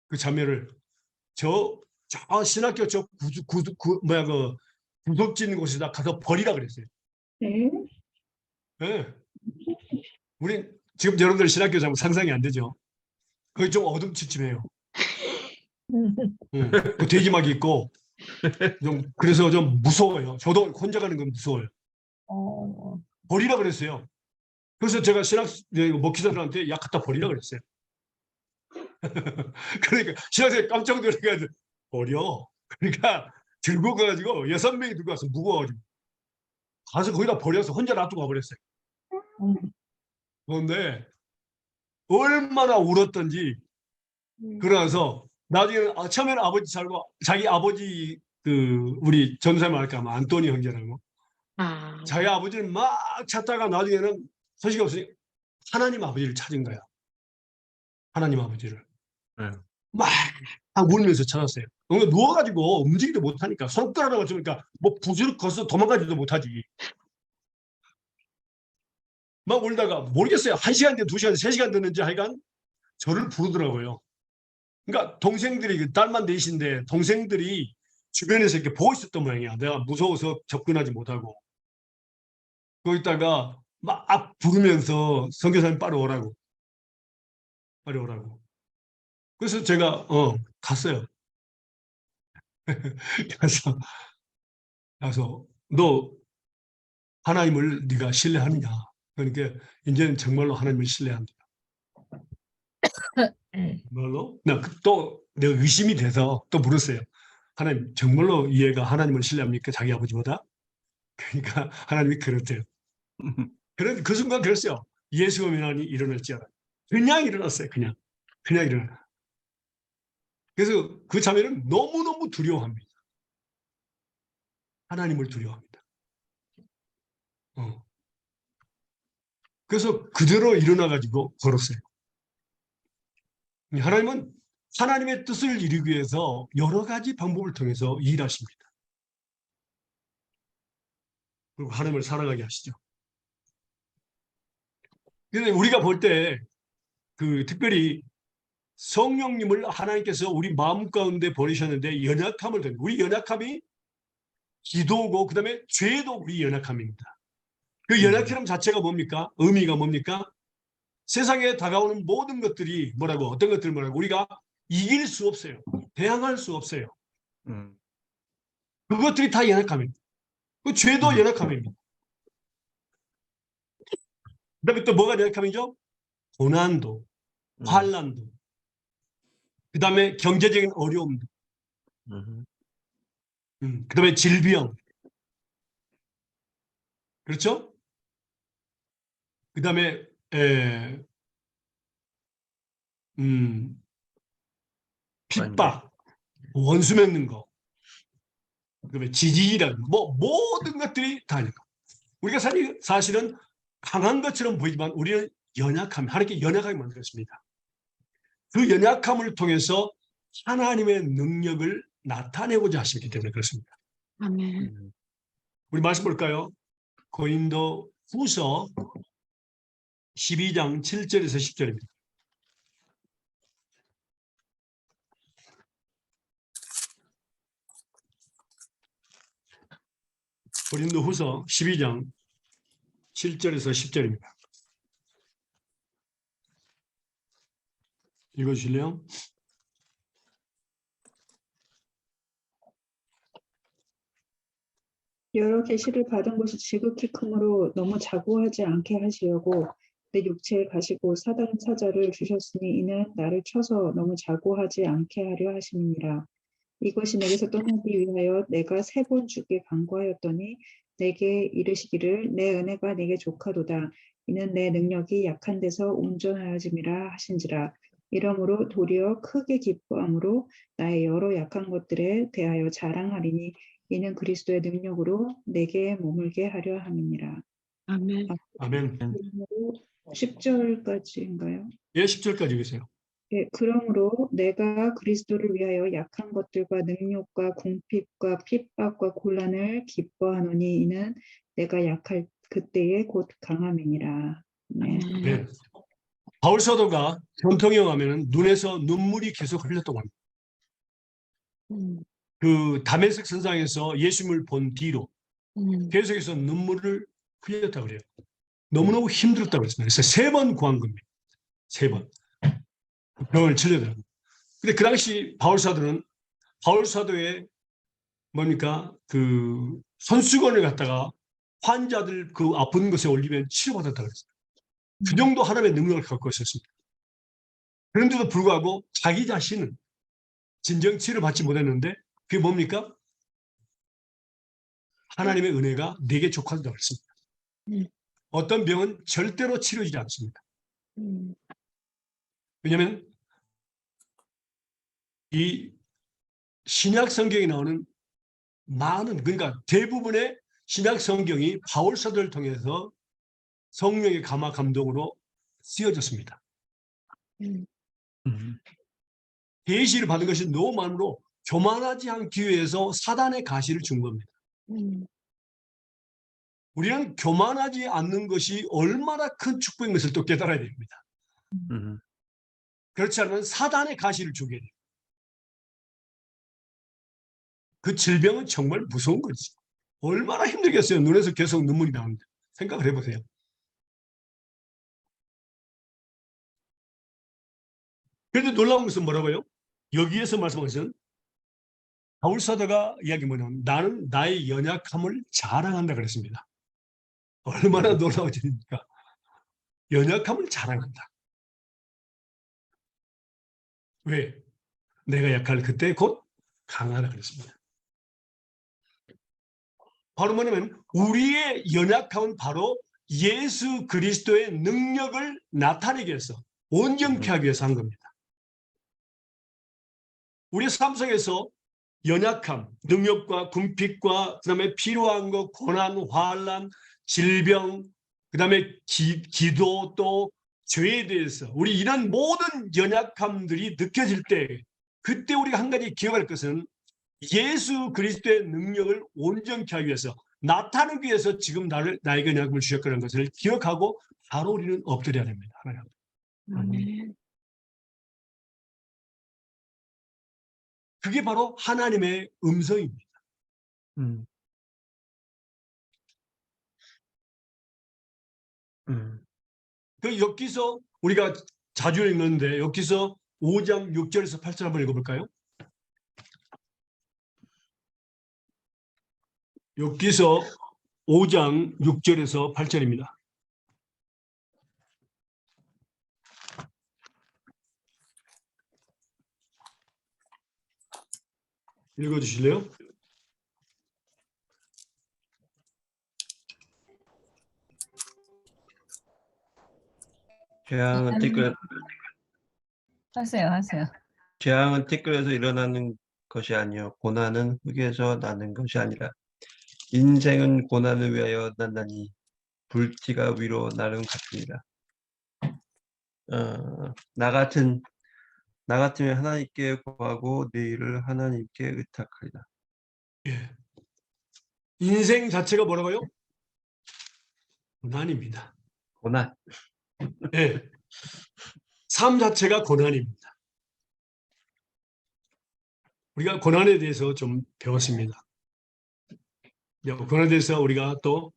그 자매를 저 신학교 구석진 곳에다 가서 버리라 그랬어요. 네. 네. 우리 지금 여러분들 신학교 자면 상상이 안 되죠. 거기 좀 어둠침침해요. 그 돼지막이 있고 그래서 좀 무서워요. 저도 혼자 가는 건 무서워요. 버리라 그랬어요. 그래서 제가 목회자들한테 약 갖다 버리라 그랬어요. 그러니까 신학생이 깜짝 놀라가지고 버려. 그러니까 들고 가가지고 6명이 들고 가서 무거워가지고 가서 거기다 버려서 혼자 놔두고 가버렸어요. 그런데 얼마나 울었던지 그러나서 나중에는 처음에는 아버지 살고 자기 아버지 우리 전사님 할까 하면 안토니 형제라고 자기 아버지를 막 찾다가 나중에는 소식이 없으니 하나님 아버지를 찾은 거야. 하나님 아버지를. 네. 막 울면서 찾았어요. 누워가지고 움직이도 못하니까 손가락을 맞추니까 뭐 부스럭 거서 도망가지도 못하지. 막 울다가 모르겠어요. 1시간 된 2시간, 3시간 됐는지 하여간 저를 부르더라고요. 그러니까 동생들이 딸만 넷인데 동생들이 주변에서 이렇게 보고 있었던 모양이야. 내가 무서워서 접근하지 못하고. 거기다가 막 부르면서 선교사님 빨리 오라고. 빨리 오라고. 그래서 제가 갔어요. 가서 너 하나님을 네가 신뢰하느냐? 그러니까 이제는 정말로 하나님을 신뢰한다. 정말로? 또 내가 의심이 돼서 또 물었어요. 하나님 정말로 얘가 하나님을 신뢰합니까? 자기 아버지보다? 그러니까 하나님이 그렇대요. 그 순간 그랬어요. 예수가 민환이 일어날지어다. 그냥 일어났어요. 그냥 일어나. 그래서 그 자매는 너무너무 두려워합니다. 하나님을 두려워합니다. 그래서 그대로 일어나가지고 걸었어요. 하나님은 하나님의 뜻을 이루기 위해서 여러 가지 방법을 통해서 일하십니다. 그리고 하나님을 사랑하게 하시죠. 그런데 우리가 볼 때 특별히 성령님을 하나님께서 우리 마음 가운데 보내셨는데 연약함을 든 우리 연약함이 기도고 그다음에 죄도 우리 연약함입니다. 그 연약함 자체가 뭡니까? 의미가 뭡니까? 세상에 다가오는 모든 것들이 뭐라고 어떤 것들 뭐라고 우리가 이길 수 없어요. 대항할 수 없어요. 그것들이 다 연약함입니다. 그 죄도 연약함입니다. 그다음에 또 뭐가 연약함이죠? 고난도, 환난도, 그다음에 경제적인 어려움도, 그다음에 질병, 그렇죠? 그다음에 핍박, 원수 맺는 거, 그다음에 지지라는 뭐 모든 것들이 다 연약함. 우리가 사실은 강한 것처럼 보이지만 우리는 연약함, 하나님께 연약하게 만들었습니다. 그 연약함을 통해서 하나님의 능력을 나타내고자 하시기 때문에 그렇습니다. 아멘. 우리 말씀 볼까요? 고린도 후서 12장 7절에서 10절입니다. 고린도 후서 12장 7절에서 10절입니다. 읽어주실래요? 여러 계시를 받은 것이 지극히 크므로 너무 자고하지 않게 하시려고 내 육체에 가시고 사단 사자를 주셨으니 이는 나를 쳐서 너무 자고하지 않게 하려 하심이니라. 이것이 내게서 떠나기 위하여 내가 3번 주께 간구하였더니 내게 이르시기를 내 은혜가 내게 족하도다. 이는 내 능력이 약한 데서 온전하여짐이라 하신지라. 이러므로 도리어 크게 기뻐함으로 나의 여러 약한 것들에 대하여 자랑하리니 이는 그리스도의 능력으로 내게 머물게 하려 함이니라. 아멘. 아멘. 10절까지인가요? 예, 10절까지 읽으세요. 예, 그러므로 내가 그리스도를 위하여 약한 것들과 능욕과 궁핍과 핍박과 곤란을 기뻐하노니 이는 내가 약할 그때에 곧 강함이니라. 네. 네. 바울 사도가 전통에 의하면 눈에서 눈물이 계속 흘렸다고 합니다. 그 다메섹 선상에서 예수님을 본 뒤로 계속해서 눈물을 흘렸다고 그래요. 너무너무 힘들었다고 그랬습니다. 그래서 3번 구한 겁니다. 3번. 병을 치료더라고요. 근데 그 당시 바울 사도의 뭡니까? 그 손수건을 갖다가 환자들 그 아픈 것에 올리면 치료받았다고 그랬어요. 그 정도 하나님의 능력을 갖고 있었습니다. 그런데도 불구하고 자기 자신은 진정 치료받지 못했는데 그게 뭡니까? 하나님의 은혜가 내게 족하다고 했습니다. 어떤 병은 절대로 치료되지 않습니다. 왜냐하면 이 신약 성경에 나오는 많은 그러니까 대부분의 신약 성경이 바울 사도를 통해서 성령의 감화 감동으로 쓰여졌습니다. 계시를 받은 것이 너무 많으로 교만하지 않기 위해서 사단의 가시를 준 겁니다. 우리는 교만하지 않는 것이 얼마나 큰 축복인 것을 또 깨달아야 됩니다. 그렇지 않으면 사단의 가시를 주게 돼요. 그 질병은 정말 무서운 거지. 얼마나 힘들겠어요. 눈에서 계속 눈물이 나오는데. 생각을 해보세요. 그런데 놀라운 것은 뭐라고요? 여기에서 말씀한 것은 바울 사도가 이야기 뭐냐면 나는 나의 연약함을 자랑한다 그랬습니다. 얼마나 놀라워집니까? 연약함을 자랑한다. 왜? 내가 약할 그때 곧 강하다 그랬습니다. 바로 뭐냐면 우리의 연약함은 바로 예수 그리스도의 능력을 나타내기 위해서 온전케 하기 위해서 한 겁니다. 우리의 삶 속에서 연약함, 능력과 궁핍과 그다음에 필요한 것, 고난, 환난, 질병, 그다음에 기도 또 죄에 대해서 우리 이런 모든 연약함들이 느껴질 때 그때 우리가 한 가지 기억할 것은 예수 그리스도의 능력을 온전케 하기 위해서 나타내기 위해서 지금 나에게 연약함을 주셨다는 것을 기억하고 바로 우리는 엎드려야 됩니다. 하나님. 아멘. 그게 바로 하나님의 음성입니다. 음. 음. 그 여기서 우리가 자주 읽는데 여기서 5장 6절에서 8절 한번 읽어볼까요? 여기서 5장 6절에서 8절입니다. 읽어주실래요? 재앙은 티끌 하세요. 재앙은 티끌에서 일어나는 것이 아니요 고난은 흙에서 나는 것이 아니라 인생은 고난을 위하여 난다니 불티가 위로 나름 같으니라. 나 같으면 하나님께 구하고 내 일을 하나님께 의탁하리라. 예. 인생 자체가 뭐라고요? 고난입니다. 고난. 예. 삶 자체가 고난입니다. 우리가 고난에 대해서 좀 배웠습니다. 고난에 대해서 우리가 또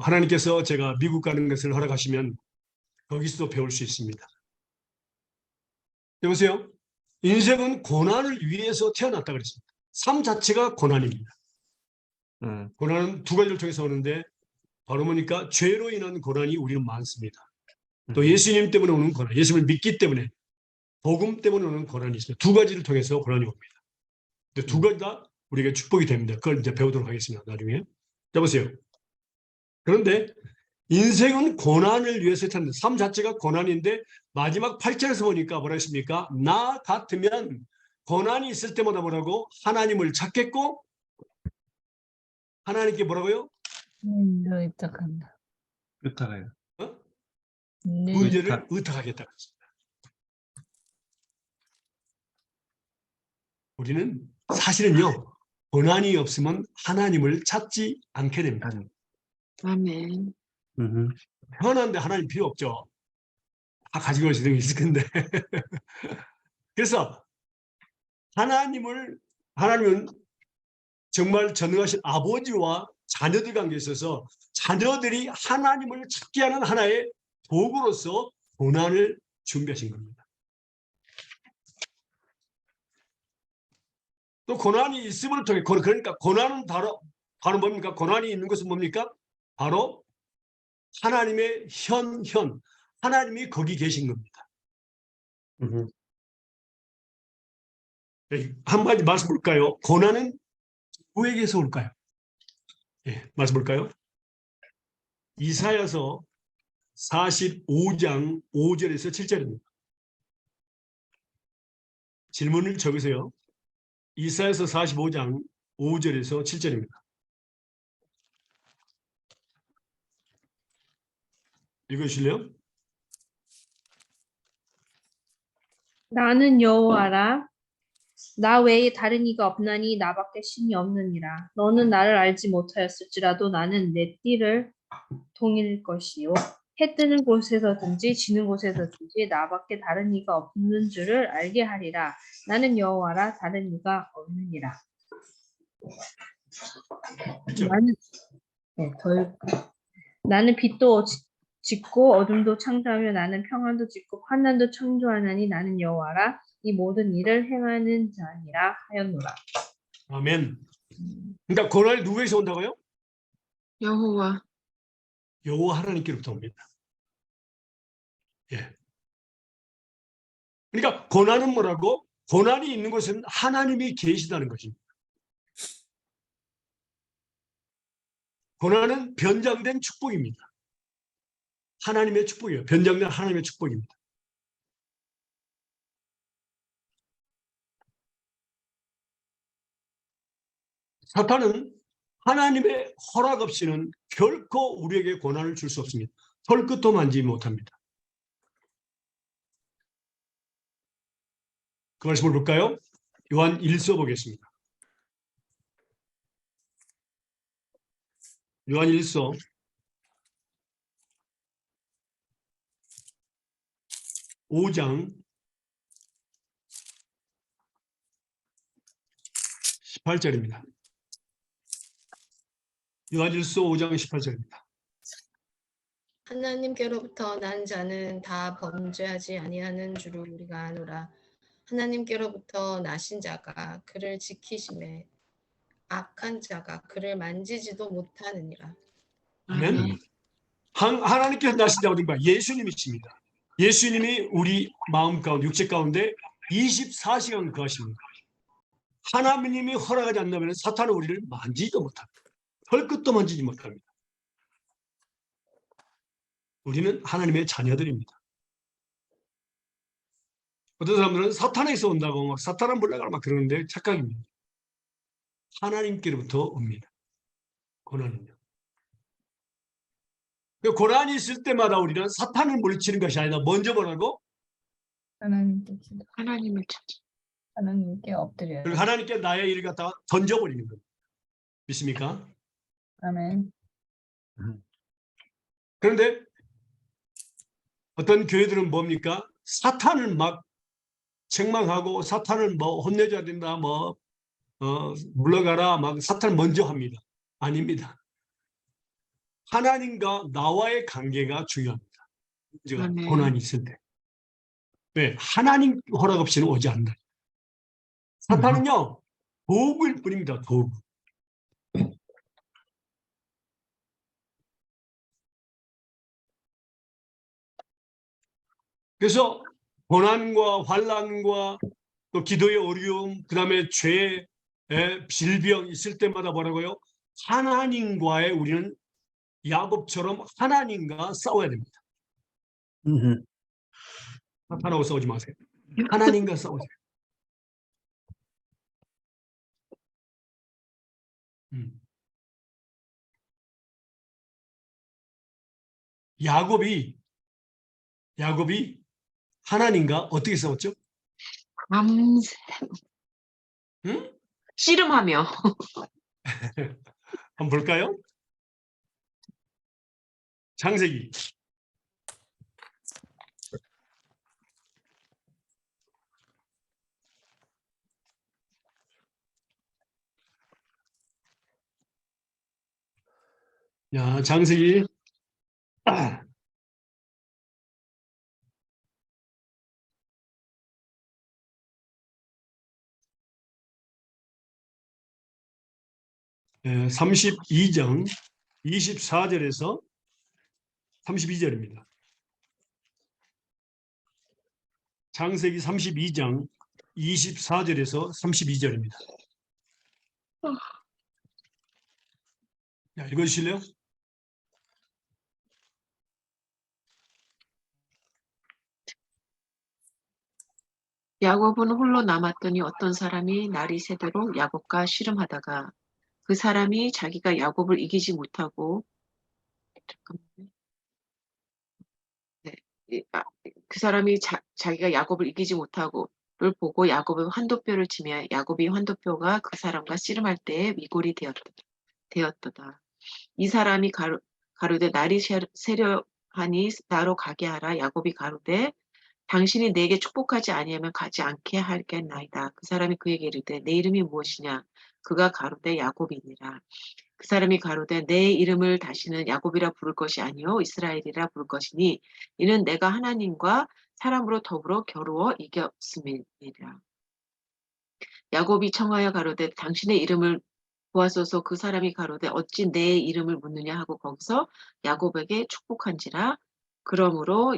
하나님께서 제가 미국 가는 것을 허락하시면 거기서도 배울 수 있습니다. 여보세요? 인생은 고난을 위해서 태어났다 그랬습니다. 삶 자체가 고난입니다. 고난은 두 가지를 통해서 오는데 바로 뭐니까 죄로 인한 고난이 우리는 많습니다. 또 예수님 때문에 오는 고난, 예수님을 믿기 때문에 복음 때문에 오는 고난이 있습니다. 두 가지를 통해서 고난이 옵니다. 근데 두 가지 다 우리에게 축복이 됩니다. 그걸 이제 배우도록 하겠습니다. 나중에. 자 보세요. 그런데 인생은 고난을 위해서 태어난다. 삶 자체가 고난인데 마지막 8절에서 보니까 뭐라 했습니까? 나 같으면 고난이 있을 때마다 뭐라고? 하나님을 찾겠고 하나님께 뭐라고요? 너 입덕한다. 의탁하여. 문제를 의탁하겠다. 우리는 사실은요. 고난이 없으면 하나님을 찾지 않게 됩니다. 아멘. 편한데 하나님 필요 없죠. 다 가지고 있을 텐데. 그래서 하나님은 정말 전능하신 아버지와 자녀들 관계에 있어서 자녀들이 하나님을 찾게 하는 하나의 도구로서 고난을 준비하신 겁니다. 또 고난이 있음을 통해 그러니까 고난은 바로 뭡니까? 고난이 있는 것은 뭡니까? 바로 하나님의 현 하나님이 거기 계신 겁니다. 한마디 말씀 볼까요? 고난은 누구에게서 올까요? 예, 말씀 볼까요? 이사야서 45장 5절에서 7절입니다. 질문을 적으세요. 이사야서 45장 5절에서 7절입니다. 읽으실래요? 나는 여호와라. 나 외에 다른 이가 없나니 나밖에 신이 없느니라. 너는 나를 알지 못하였을지라도 나는 내 띠를 동일 것이요. 해 뜨는 곳에서든지 지는 곳에서든지 나밖에 다른 이가 없는 줄을 알게 하리라. 나는 여호와라. 다른 이가 없느니라. 나는 빛도 짓고 어둠도 창조하며 나는 평안도 짓고 환난도 창조하나니 나는 여호와라. 이 모든 일을 행하는 자니라 하였노라. 아멘. 그러니까 고난이 누구에게서 온다고요? 여호와. 여호와 하나님께로부터 옵니다. 예. 그러니까 고난은 뭐라고? 고난이 있는 곳은 하나님이 계시다는 것입니다. 고난은 변장된 축복입니다. 하나님의 축복이에요. 변장된 하나님의 축복입니다. 사탄은 하나님의 허락 없이는 결코 우리에게 고난을 줄 수 없습니다. 털끝도 만지지 못합니다. 그 말씀을 볼까요? 요한 1서 보겠습니다. 요한 1서 5장 18절입니다. 요한일서 5장 18절입니다. 하나님께로부터 난 자는 다 범죄하지 아니하는 줄을 우리가 아노라. 하나님께로부터 나신 자가 그를 지키심에 악한 자가 그를 만지지도 못하느니라. 아멘. 하나님께서 나신 자가 누군가? 예수님이십니다. 예수님이 우리 마음 가운데, 육체 가운데 24시간 거하십니다. 하나님이 허락하지 않는다면 사탄은 우리를 만지지도 못합니다. 털끝도 만지지 못합니다. 우리는 하나님의 자녀들입니다. 어떤 사람들은 사탄에서 온다고 막 사탄은 몰라가 막 그러는데 착각입니다. 하나님께로부터 옵니다. 고난은요. 그 고난이 있을 때마다 우리는 사탄을 물리치는 것이 아니라 먼저 뭐라고? 하나님께 하나님을 찾아. 하나님께 엎드려요. 그리고 하나님께 나의 일을 갖다가 던져버리는 겁니다. 믿습니까? 아멘. 그런데 어떤 교회들은 뭡니까? 사탄을 막 책망하고 사탄을 뭐 혼내줘야 된다, 물러가라, 막 사탄을 먼저 합니다. 아닙니다. 하나님과 나와의 관계가 중요합니다. 문제가 고난이 있을 때. 왜? 하나님 허락 없이는 오지 않는다. 사탄은요, 도구일 뿐입니다. 도구. 그래서 고난과 환난과 또 기도의 어려움, 그 다음에 죄, 질병 있을 때마다 뭐라고요? 하나님과의 우리는 야곱처럼 하나님과 싸워야 됩니다. 사탄하고 싸우지 마세요. 하나님과 싸우세요. 야곱이 하나님과 어떻게 싸웠죠? 밤새 응? 씨름하며. 한번 볼까요? 창세기. 야, 창세기 32장 24절에서 32절입니다. 창세기 32장 24절에서 32절입니다. 야, 읽어주실래요? 야곱은 홀로 남았더니 어떤 사람이 날이 새도록 야곱과 씨름하다가 그 사람이 자기가 야곱을 이기지 못하고 그 사람이 자기가 야곱을 이기지 못하고를 보고 야곱의 환도뼈를 치며 야곱이 환도뼈가 그 사람과 씨름할 때에 위골이 되었도다. 이 사람이 가로되 날이 새려하니 나로 가게 하라. 야곱이 가로되 당신이 내게 축복하지 아니하면 가지 않게 하겠나이다. 그 사람이 그에게 이르되 내 이름이 무엇이냐? 그가 가로되 야곱이니라. 그 사람이 가로되 내 이름을 다시는 야곱이라 부를 것이 아니요 이스라엘이라 부를 것이니 이는 내가 하나님과 사람으로 더불어 겨루어 이겼음이니라. 야곱이 청하여 가로되 당신의 이름을 보아소서. 그 사람이 가로되 어찌 내 이름을 묻느냐 하고 거기서 야곱에게 축복한지라. 그러므로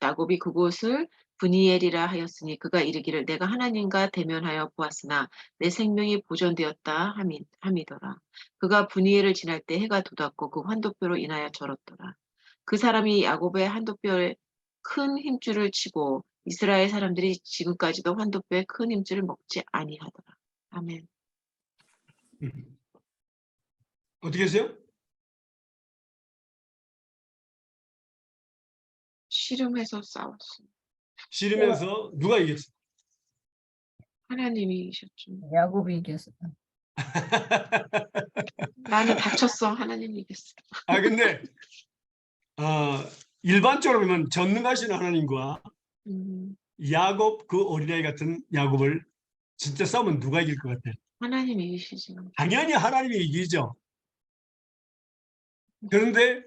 야곱이 그곳을 브니엘이라 하였으니 그가 이르기를 내가 하나님과 대면하여 보았으나 내 생명이 보존되었다 함이더라. 그가 브니엘을 지날 때 해가 돋았고 그 환도뼈로 인하여 절었더라. 그 사람이 야곱의 환도뼈에 큰 힘줄을 치고 이스라엘 사람들이 지금까지도 환도뼈에 큰 힘줄을 먹지 아니하더라. 아멘. 어떻게 했어요? 씨름해서 싸웠어. 씨름해서 누가 이겼어? 하나님이 이기셨죠. 야곱이 이겼어. 나는 다쳤어. 하나님이 이겼어. 아, 근데 일반적으로 보면 전능하신 하나님과 야곱 그 어린아이 같은 야곱을 진짜 싸우면 누가 이길 것 같아요? 하나님 이기시죠. 당연히 하나님이 이기죠. 그런데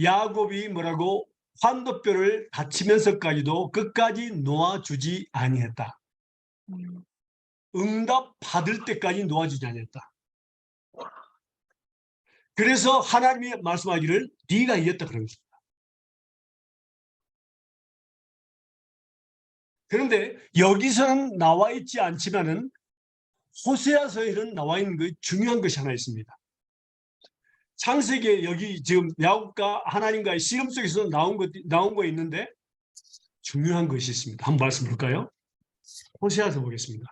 야곱이 뭐라고 환도뼈를 다치면서까지도 끝까지 놓아주지 아니했다. 응답 받을 때까지 놓아주지 아니했다. 그래서 하나님이 말씀하기를 네가 이겼다 그런 것입니다. 그런데 여기서는 나와 있지 않지만은 호세아서에는 나와 있는 그 중요한 것이 하나 있습니다. 창세기에 여기 지금 야곱과 하나님과의 씨름 속에서 나온 거 있는데 중요한 것이 있습니다. 한번 말씀 볼까요? 호세아서 보겠습니다.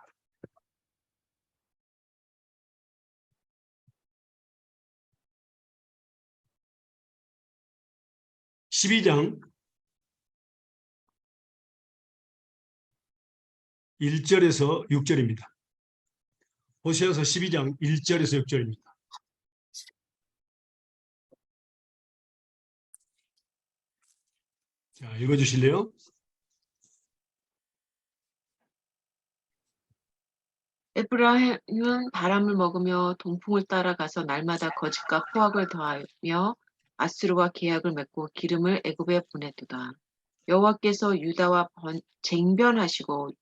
(12장) 1절에서 6절입니다. 호세아서 12장 1절에서 6절입니다. 자, 읽어주실래요? 에브라임은 바람을 먹으며 동풍을 따라가서 날마다 거짓과 포악을 더하며 아수르와 계약을 맺고 기름을 애굽에 보내도다. 여호와께서 유다와 쟁변하시고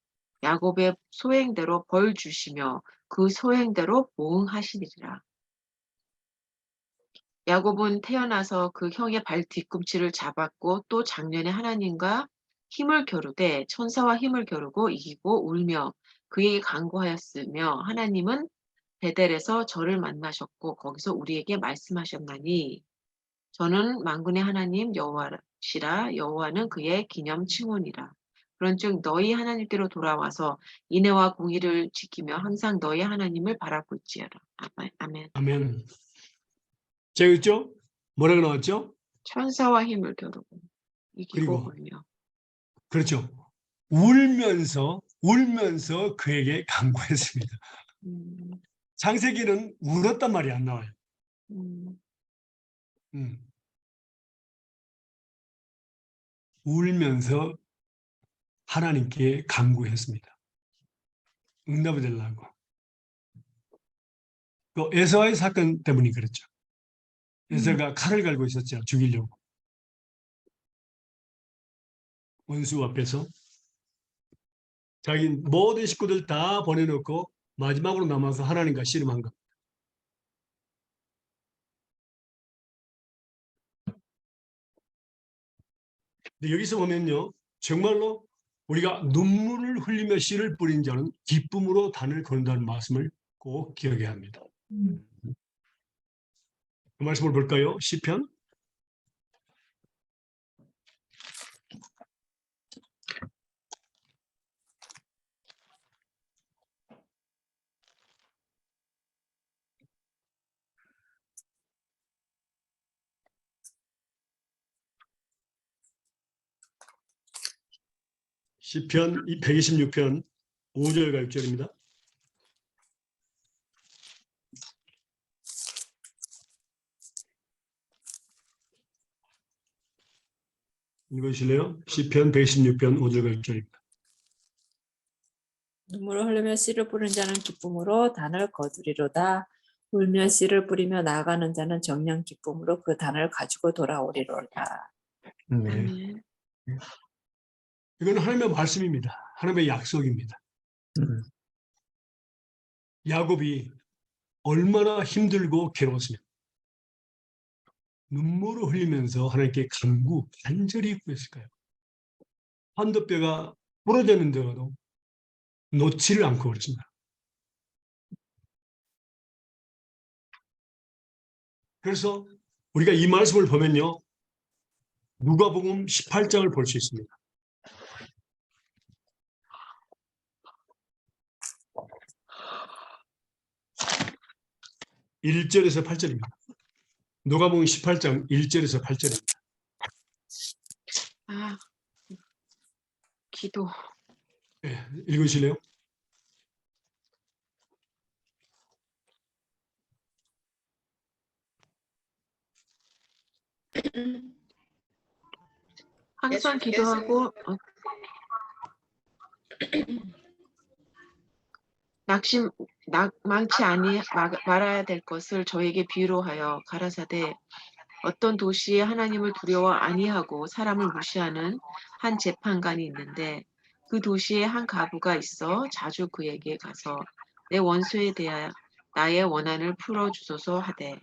야곱의 소행대로 벌 주시며 그 소행대로 보응하시리라. 야곱은 태어나서 그 형의 발 뒤꿈치를 잡았고 또 작년에 하나님과 힘을 겨루되 천사와 힘을 겨루고 이기고 울며 그에게 간구하였으며 하나님은 베델에서 저를 만나셨고 거기서 우리에게 말씀하셨나니 저는 만군의 하나님 여호와시라. 여호와는 그의 기념 칭언이라. 그런즉 너희 하나님께로 돌아와서 인애와 공의를 지키며 항상 너희 하나님을 바라볼지어라. 아멘. 아멘. 제가 있죠? 뭐라고 나왔죠? 천사와 힘을 겨루고 이기고 그리고 울며. 그렇죠. 울면서 그에게 간구했습니다. 음, 창세기는 울었단 말이 안 나와요. 음, 울면서 하나님께 간구했습니다. 응답을 달라고. 그 에서의 사건 때문이 그렇죠. 에서가 칼을 갈고 있었죠. 죽이려고. 원수 앞에서. 자기 모든 식구들 다 보내놓고 마지막으로 남아서 하나님과 씨름한 것. 근데 여기서 보면요. 정말로 우리가 눈물을 흘리며 씨를 뿌린 자는 기쁨으로 단을 거둔다는 말씀을 꼭 기억해야 합니다. 그 말씀을 볼까요? 시편 126편 5절과 6절입니다. 읽으실래요? 시편 116편 5절과 6절입니다. 눈물을 흘리며 씨를 뿌리는 자는 기쁨으로 단을 거두리로다. 울며 씨를 뿌리며 나아가는 자는 정녕 기쁨으로 그 단을 가지고 돌아오리로다. 네. 아멘. 이건 하나님의 말씀입니다. 하나님의 약속입니다. 야곱이 얼마나 힘들고 괴로웠으면 눈물을 흘리면서 하나님께 간절히 구했을까요? 환도뼈가 부러졌는데도 놓지를 않고 그랬습니다. 그래서 우리가 이 말씀을 보면요. 누가복음 18장을 볼 수 있습니다. 1절에서 8절입니다. 누가복음 18장 1절에서 8절입니다. 아, 기도. 네, 읽으실래요? 항상 예수께서 기도하고 망치 말아야 될 것을 저에게 비유로 하여 가라사대 어떤 도시에 하나님을 두려워 아니하고 사람을 무시하는 한 재판관이 있는데 그 도시에 한 가부가 있어 자주 그에게 가서 내 원수에 대하여 나의 원한을 풀어주소서 하되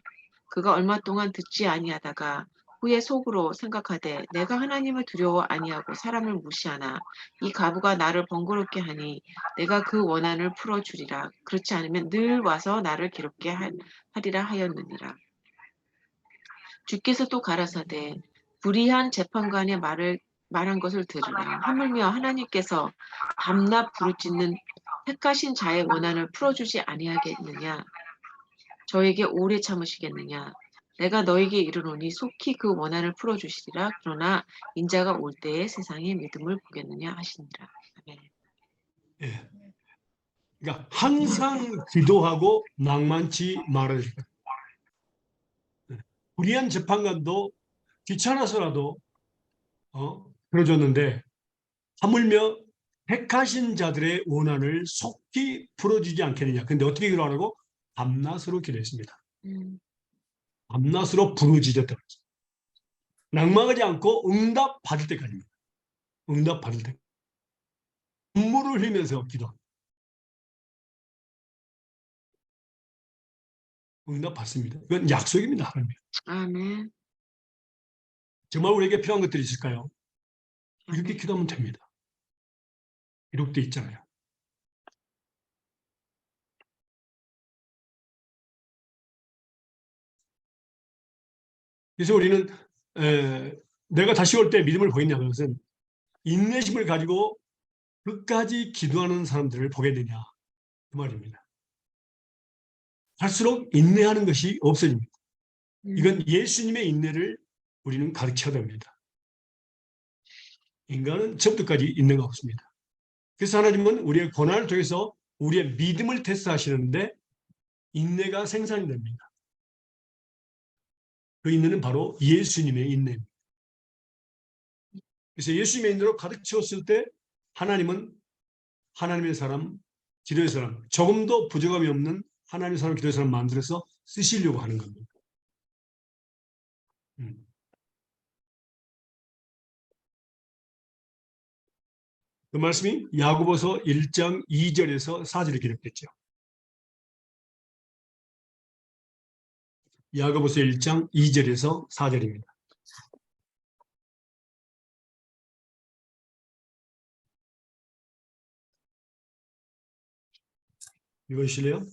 그가 얼마 동안 듣지 아니하다가 후에 속으로 생각하되 내가 하나님을 두려워 아니하고 사람을 무시하나 이 가부가 나를 번거롭게 하니 내가 그 원한을 풀어주리라. 그렇지 않으면 늘 와서 나를 괴롭게 하리라 하였느니라. 주께서 또 가라사대 불의한 재판관의 말한 것을 들으라. 하물며 하나님께서 밤낮 부르짖는 택하신 자의 원한을 풀어주지 아니하겠느냐. 저에게 오래 참으시겠느냐. 내가 너에게 이르노니 속히 그 원한을 풀어주시리라. 그러나 인자가 올 때에 세상의 믿음을 보겠느냐 하시니라. 아멘. 예. 그러니까 항상 기도하고 낭만치 말아야 됩니다. 불의한 재판관도 귀찮아서라도 풀어줬는데 하물며 택하신 자들의 원한을 속히 풀어주지 않겠느냐. 근데 어떻게 기도하라고? 밤낮으로 기도했습니다. 밤낮으로 부르짖었다. 낭망하지 않고 응답 받을 때까지입니다. 응답 받을 때. 눈물을 흘리면서 기도합니다. 응답 받습니다. 이건 약속입니다. 하나님. 아멘. 정말 우리에게 필요한 것들이 있을까요? 이렇게 기도하면 됩니다. 기록돼 있잖아요. 그래서 우리는 내가 다시 올 때 믿음을 보겠냐는 것은 인내심을 가지고 끝까지 기도하는 사람들을 보게 되냐 그 말입니다. 갈수록 인내하는 것이 없어집니다. 이건 예수님의 인내를 우리는 가르쳐야 됩니다. 인간은 처음부터까지 인내가 없습니다. 그래서 하나님은 우리의 고난을 통해서 우리의 믿음을 테스트하시는데 인내가 생산이 됩니다. 그 인내는 바로 예수님의 인내입니다. 그래서 예수님의 인내로 가득 채웠을 때 하나님은 하나님의 사람, 기도의 사람, 조금도 부족함이 없는 하나님의 사람, 기도의 사람 만들어서 쓰시려고 하는 겁니다. 그 말씀이 야고보서 1장 2절에서 4절에 기록됐죠. 야고보서 1장 2절에서 4절입니다. 읽어주실래요?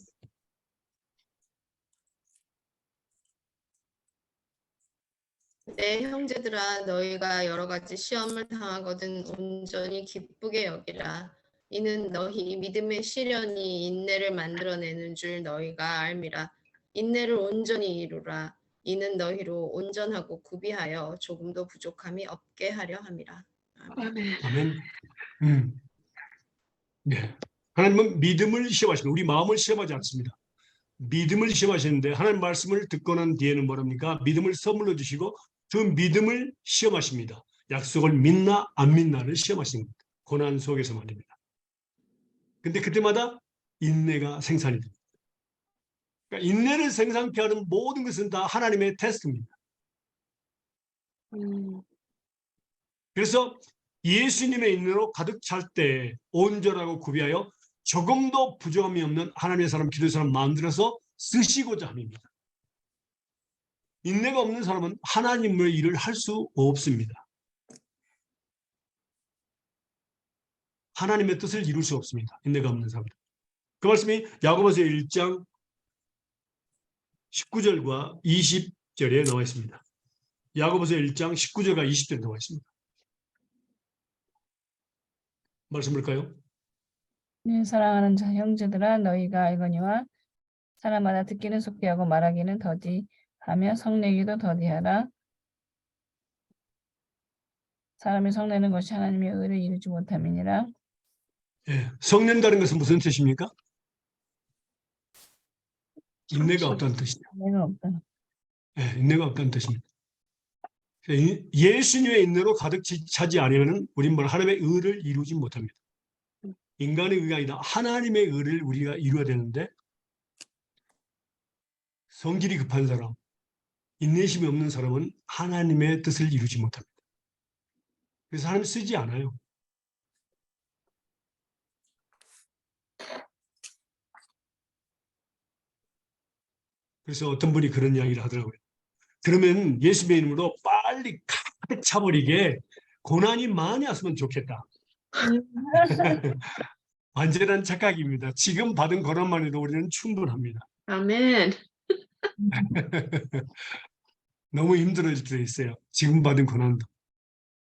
내 형제들아 너희가 여러 가지 시험을 당하거든 온전히 기쁘게 여기라. 이는 너희 믿음의 시련이 인내를 만들어내는 줄 너희가 알미라. 인내를 온전히 이루라. 이는 너희로 온전하고 구비하여 조금도 부족함이 없게 하려 함이라. 아멘. 아멘. 아멘. 네. 하나님은 믿음을 시험하십니다. 우리 마음을 시험하지 않습니다. 믿음을 시험하시는데 하나님 말씀을 듣고 난 뒤에는 뭐랍니까? 믿음을 선물로 주시고 그 믿음을 시험하십니다. 약속을 믿나 안 믿나를 시험하십니다. 고난 속에서 말입니다. 근데 그때마다 인내가 생산이 됩니다. 그러니까 인내를 생산케 하는 모든 것은 다 하나님의 테스트입니다. 그래서 예수님의 인내로 가득 찰 때 온전하고 구비하여 조금도 부족함이 없는 하나님의 사람, 기도의 사람 만들어서 쓰시고자 함입니다. 인내가 없는 사람은 하나님의 일을 할 수 없습니다. 하나님의 뜻을 이룰 수 없습니다. 인내가 없는 사람들. 그 말씀이 야고보서 1장 19절과 20절에 나와 있습니다. 야고보서 1장 19절과 20절에 나와 있습니다. 말씀 볼까요? 네, 사랑하는 자 형제들아 너희가 알거니와 사람마다 듣기는 속히 하고 말하기는 더디하며 성내기도 더디하라. 사람이 성내는 것이 하나님의 의를 이루지 못함이니라. 예, 성낸다는 것은 무슨 뜻입니까? 인내가 없다는 뜻이죠. 인내가 없다. 예, 인내가 없다는 뜻입니다. 예수님의 인내로 가득 차지 않으면 우리는 하나님의 의를 이루지 못합니다. 인간의 의가 아니라 하나님의 의를 우리가 이루어야 되는데 성질이 급한 사람, 인내심이 없는 사람은 하나님의 뜻을 이루지 못합니다. 그래서 하나님 쓰지 않아요. 그래서 어떤 분이 그런 이야기를 하더라고요. 그러면 예수님의 이름으로 빨리 가득 차버리게 고난이 많이 왔으면 좋겠다. 완전한 착각입니다. 지금 받은 고난만 해도 우리는 충분합니다. 아멘. 너무 힘들어질 때 있어요. 지금 받은 고난도.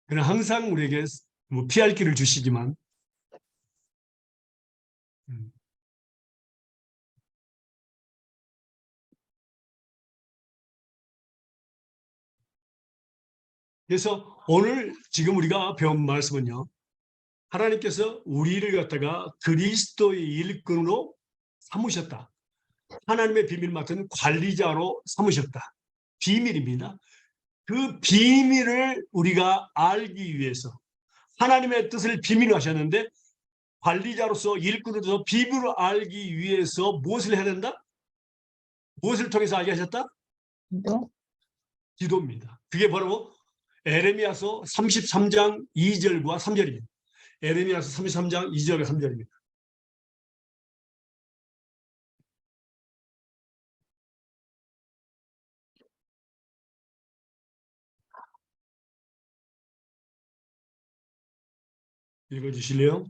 그냥 항상 우리에게 뭐 피할 길을 주시지만 그래서 오늘 지금 우리가 배운 말씀은요. 하나님께서 우리를 갖다가 그리스도의 일꾼으로 삼으셨다. 하나님의 비밀 맡은 관리자로 삼으셨다. 비밀입니다. 그 비밀을 우리가 알기 위해서 하나님의 뜻을 비밀로 하셨는데 관리자로서 일꾼으로서 비밀을 알기 위해서 무엇을 해야 된다? 무엇을 통해서 알게 하셨다? 기도? 기도입니다. 그게 바로 에레미야서 33장 2절과 3절입니다. 에레미야서 33장 2절과 3절입니다. 읽어주실래요?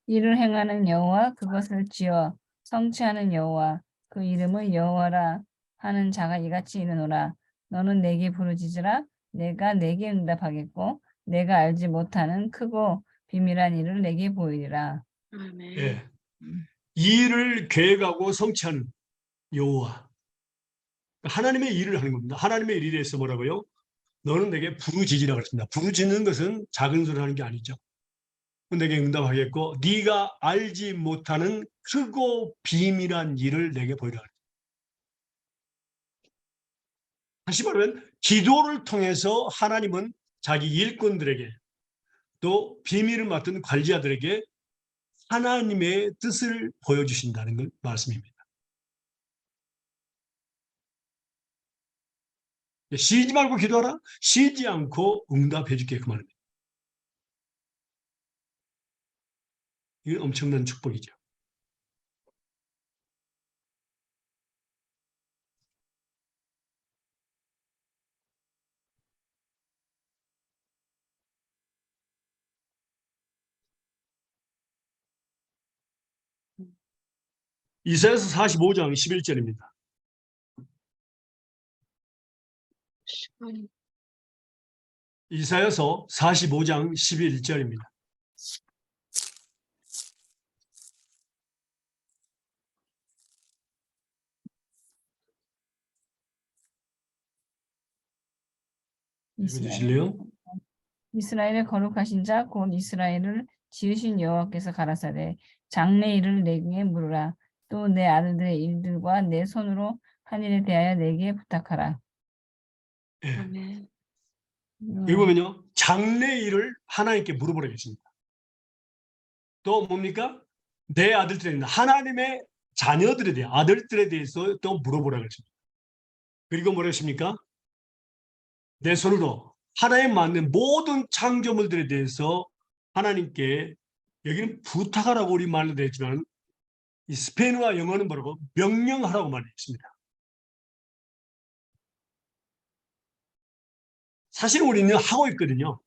이를 행하는 여호와 그것을 지어 성취하는 여호와 그 이름을 여호와라 하는 자가 이같이 이르노라. 너는 내게 부르짖으라. 내가 내게 응답하겠고 내가 알지 못하는 크고 비밀한 일을 내게 보이리라. 아멘. 예. 이 일을 계획하고 성취하는 여호와. 하나님의 일을 하는 겁니다. 하나님의 일에 대해서 뭐라고요? 너는 내게 부르짖으라 그랬습니다. 부르짖는 것은 작은 소리 하는 게 아니죠. 내게 응답하겠고 네가 알지 못하는 크고 비밀한 일을 내게 보이라. 다시 말하면 기도를 통해서 하나님은 자기 일꾼들에게 또 비밀을 맡은 관리자들에게 하나님의 뜻을 보여주신다는 걸 말씀입니다. 쉬지 말고 기도하라. 쉬지 않고 응답해 줄게 그 말입니다. 이건 엄청난 축복이죠. 이사야서 45장 11절입니다. 이사야서 45장 11절입니다. 읽어주실래요? 이스라엘의 거룩하신 자 곧 이스라엘을 지으신 여호와께서 가라사대 장래 일을 내게 물으라. 또 내 아들들의 일들과 내 손으로 한 일에 대하여 내게 부탁하라. 예. 아멘. 여기 보면요. 장래 일을 하나님께 물어보라고 했습니다. 또 뭡니까? 내 아들들에 대해 하나님의 자녀들에 대해 아들들에 대해서 또 물어보라고 했습니다. 그리고 뭐라고 했습니까? 내 손으로 하나에 맞는 모든 창조물들에 대해서 하나님께 여기는 부탁하라고 우리 말로 되어 있지만 이 스페인어와 영어는 뭐라고? 명령하라고 말했습니다. 사실 우리는 하고 있거든요.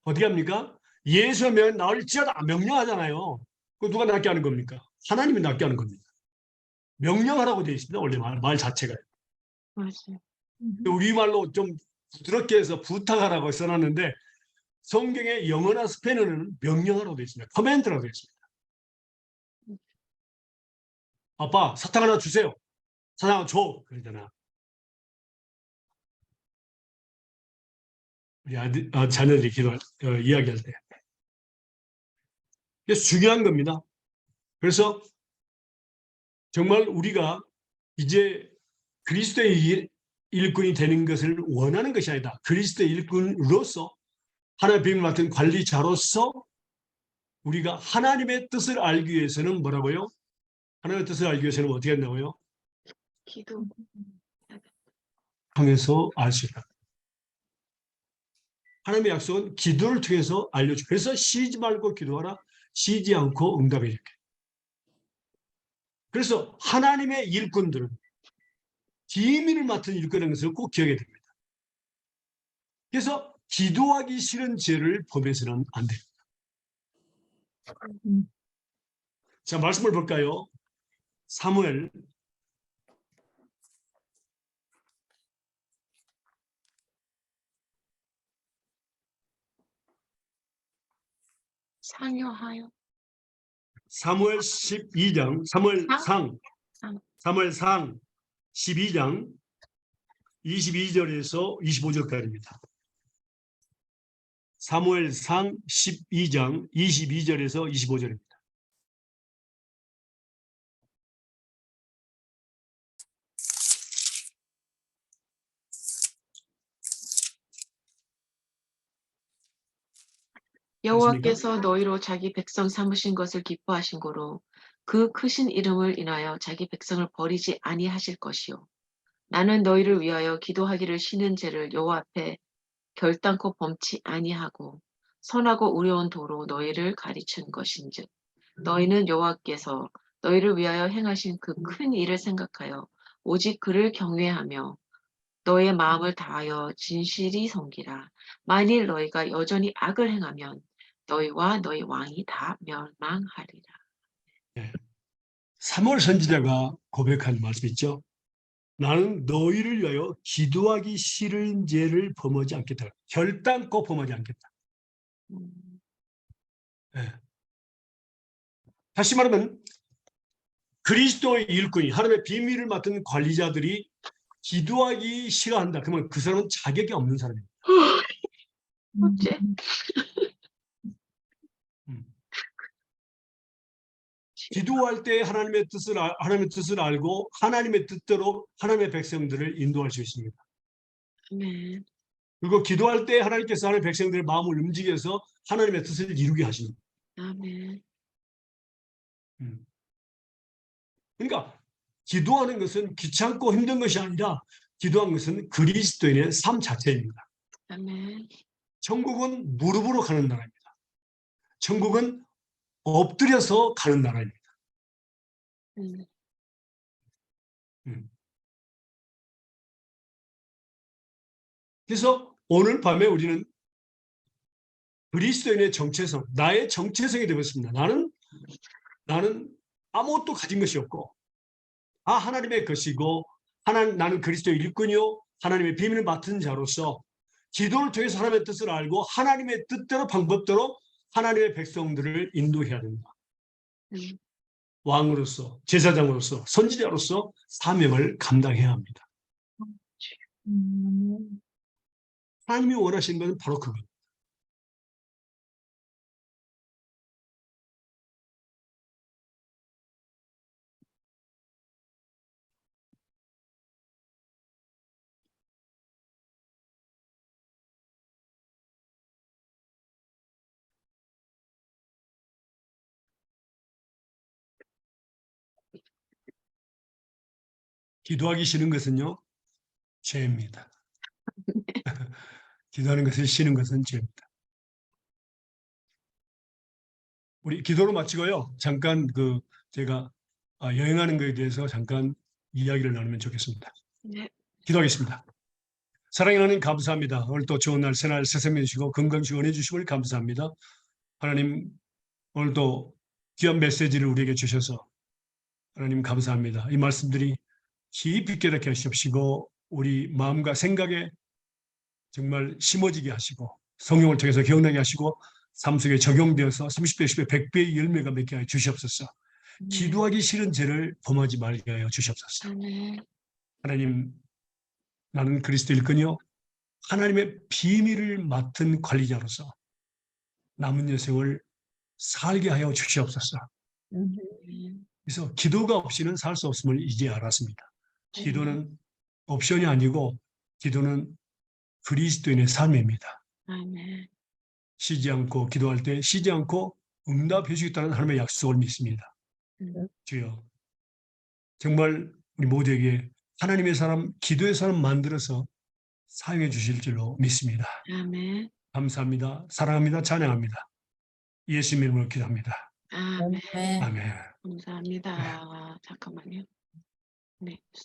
어떻게 합니까? 예수면 나올지어다 명령하잖아요. 그 누가 낫게 하는 겁니까? 하나님이 낫게 하는 겁니다. 명령하라고 되어 있습니다. 원래 말 자체가. 맞아요. 우리말로 좀 부드럽게 해서 부탁하라고 써놨는데 성경의 영어나 스페인어는 명령하라고 되어 있습니다. 커맨드라고 되어 있습니다. 아빠 사탕 하나 주세요. 사탕 하나 줘. 그러잖아. 우리 자녀들이 이야기할 때. 그래서 중요한 겁니다. 그래서 정말 우리가 이제 그리스도의 일꾼이 되는 것을 원하는 것이 아니다. 그리스도의 일꾼으로서 하나님의 비밀을 맡은 관리자로서 우리가 하나님의 뜻을 알기 위해서는 뭐라고요? 하나님의 뜻을 알기 위해서는 어떻게 한다고요? 기도. 통해서 알 수 있다. 하나님의 약속은 기도를 통해서 알려주고 그래서 쉬지 말고 기도하라. 쉬지 않고 응답해 줄게. 그래서 하나님의 일꾼들은 비밀을 맡은 일꾼이라는 것을 꼭 기억해야 됩니다. 그래서 기도하기 싫은 죄를 범해서는 안 됩니다. 자, 말씀을 볼까요? 사무엘 상여하여. 사무엘 12장, 사무엘상 12장 22절에서 25절까지입니다. 사무엘상 12장 22절에서 25절입니다. 여호와께서 너희로 자기 백성 삼으신 것을 기뻐하신 고로 그 크신 이름을 인하여 자기 백성을 버리지 아니하실 것이요. 나는 너희를 위하여 기도하기를 쉬는 죄를 여호와 앞에 결단코 범치 아니하고 선하고 의로운 도로 너희를 가르친 것인즉 너희는 여호와께서 너희를 위하여 행하신 그 큰 일을 생각하여 오직 그를 경외하며 너의 마음을 다하여 진실이 섬기라. 만일 너희가 여전히 악을 행하면 너희와 너희 왕이 다 멸망하리라. 사무엘 선지자가 고백한 말씀 있죠. 나는 너희를 위하여 기도하기 싫은 죄를 범하지 않겠다. 결단코 범하지 않겠다. 네. 다시 말하면 그리스도의 일꾼이 하나님의 비밀을 맡은 관리자들이 기도하기 싫어한다. 그러면 그 사람은 자격이 없는 사람입니다. 어째? 기도할 때 하나님의 뜻을 알고 하나님의 뜻대로 하나님의 백성들을 인도할 수 있습니다. 아멘. 그리고 기도할 때 하나님께서 하나님의 백성들의 마음을 움직여서 하나님의 뜻을 이루게 하십니다. 아멘. 그러니까 기도하는 것은 귀찮고 힘든 것이 아니라 기도하는 것은 그리스도인의 삶 자체입니다. 아멘. 천국은 무릎으로 가는 나라입니다. 천국은 엎드려서 가는 나라입니다. 그래서 오늘 밤에 우리는 그리스도인의 정체성, 나의 정체성이 되었습니다. 나는 아무것도 가진 것이 없고 하나님의 것이고 나는 그리스도의 일꾼이요 하나님의 비밀을 맡은 자로서 기도를 통해서 하나님의 뜻을 알고 하나님의 뜻대로 방법대로 하나님의 백성들을 인도해야 됩니다. 왕으로서 제사장으로서 선지자로서 사명을 감당해야 합니다. 하나님이 원하시는 것은 바로 그겁니다. 기도하기 싫은 것은요, 죄입니다. 기도하는 것을 싫은 것은 죄입니다. 우리 기도로 마치고요. 잠깐 제가 여행하는 것에 대해서 잠깐 이야기를 나누면 좋겠습니다. 네. 기도하겠습니다. 사랑하는 하나님 감사합니다. 오늘 또 좋은 날 새날 새생명 주시고 건강 지원해 주심을 감사합니다. 하나님 오늘도 귀한 메시지를 우리에게 주셔서 하나님 감사합니다. 이 말씀들이 깊이 깨닫게 하시옵시고 우리 마음과 생각에 정말 심어지게 하시고 성령을 통해서 기억나게 하시고 삶 속에 적용되어서 30배, 10배, 100배의 열매가 맺게 하여 주시옵소서. 기도하기 싫은 죄를 범하지 말게 하여 주시옵소서. 하나님, 나는 그리스도 일꾼이요 하나님의 비밀을 맡은 관리자로서 남은 여생을 살게 하여 주시옵소서. 그래서 기도가 없이는 살 수 없음을 이제 알았습니다. 기도는 옵션이 아니고 기도는 그리스도인의 삶입니다. 아멘. 쉬지 않고 기도할 때 쉬지 않고 응답해 주겠다는 하나님의 약속을 믿습니다. 주여, 정말 우리 모두에게 하나님의 사람, 기도의 사람 만들어서 사용해 주실 줄로 믿습니다. 아멘. 감사합니다. 사랑합니다. 찬양합니다. 예수님 이름으로 기도합니다. 아멘. 네. 아멘. 감사합니다. 잠깐만요. 네.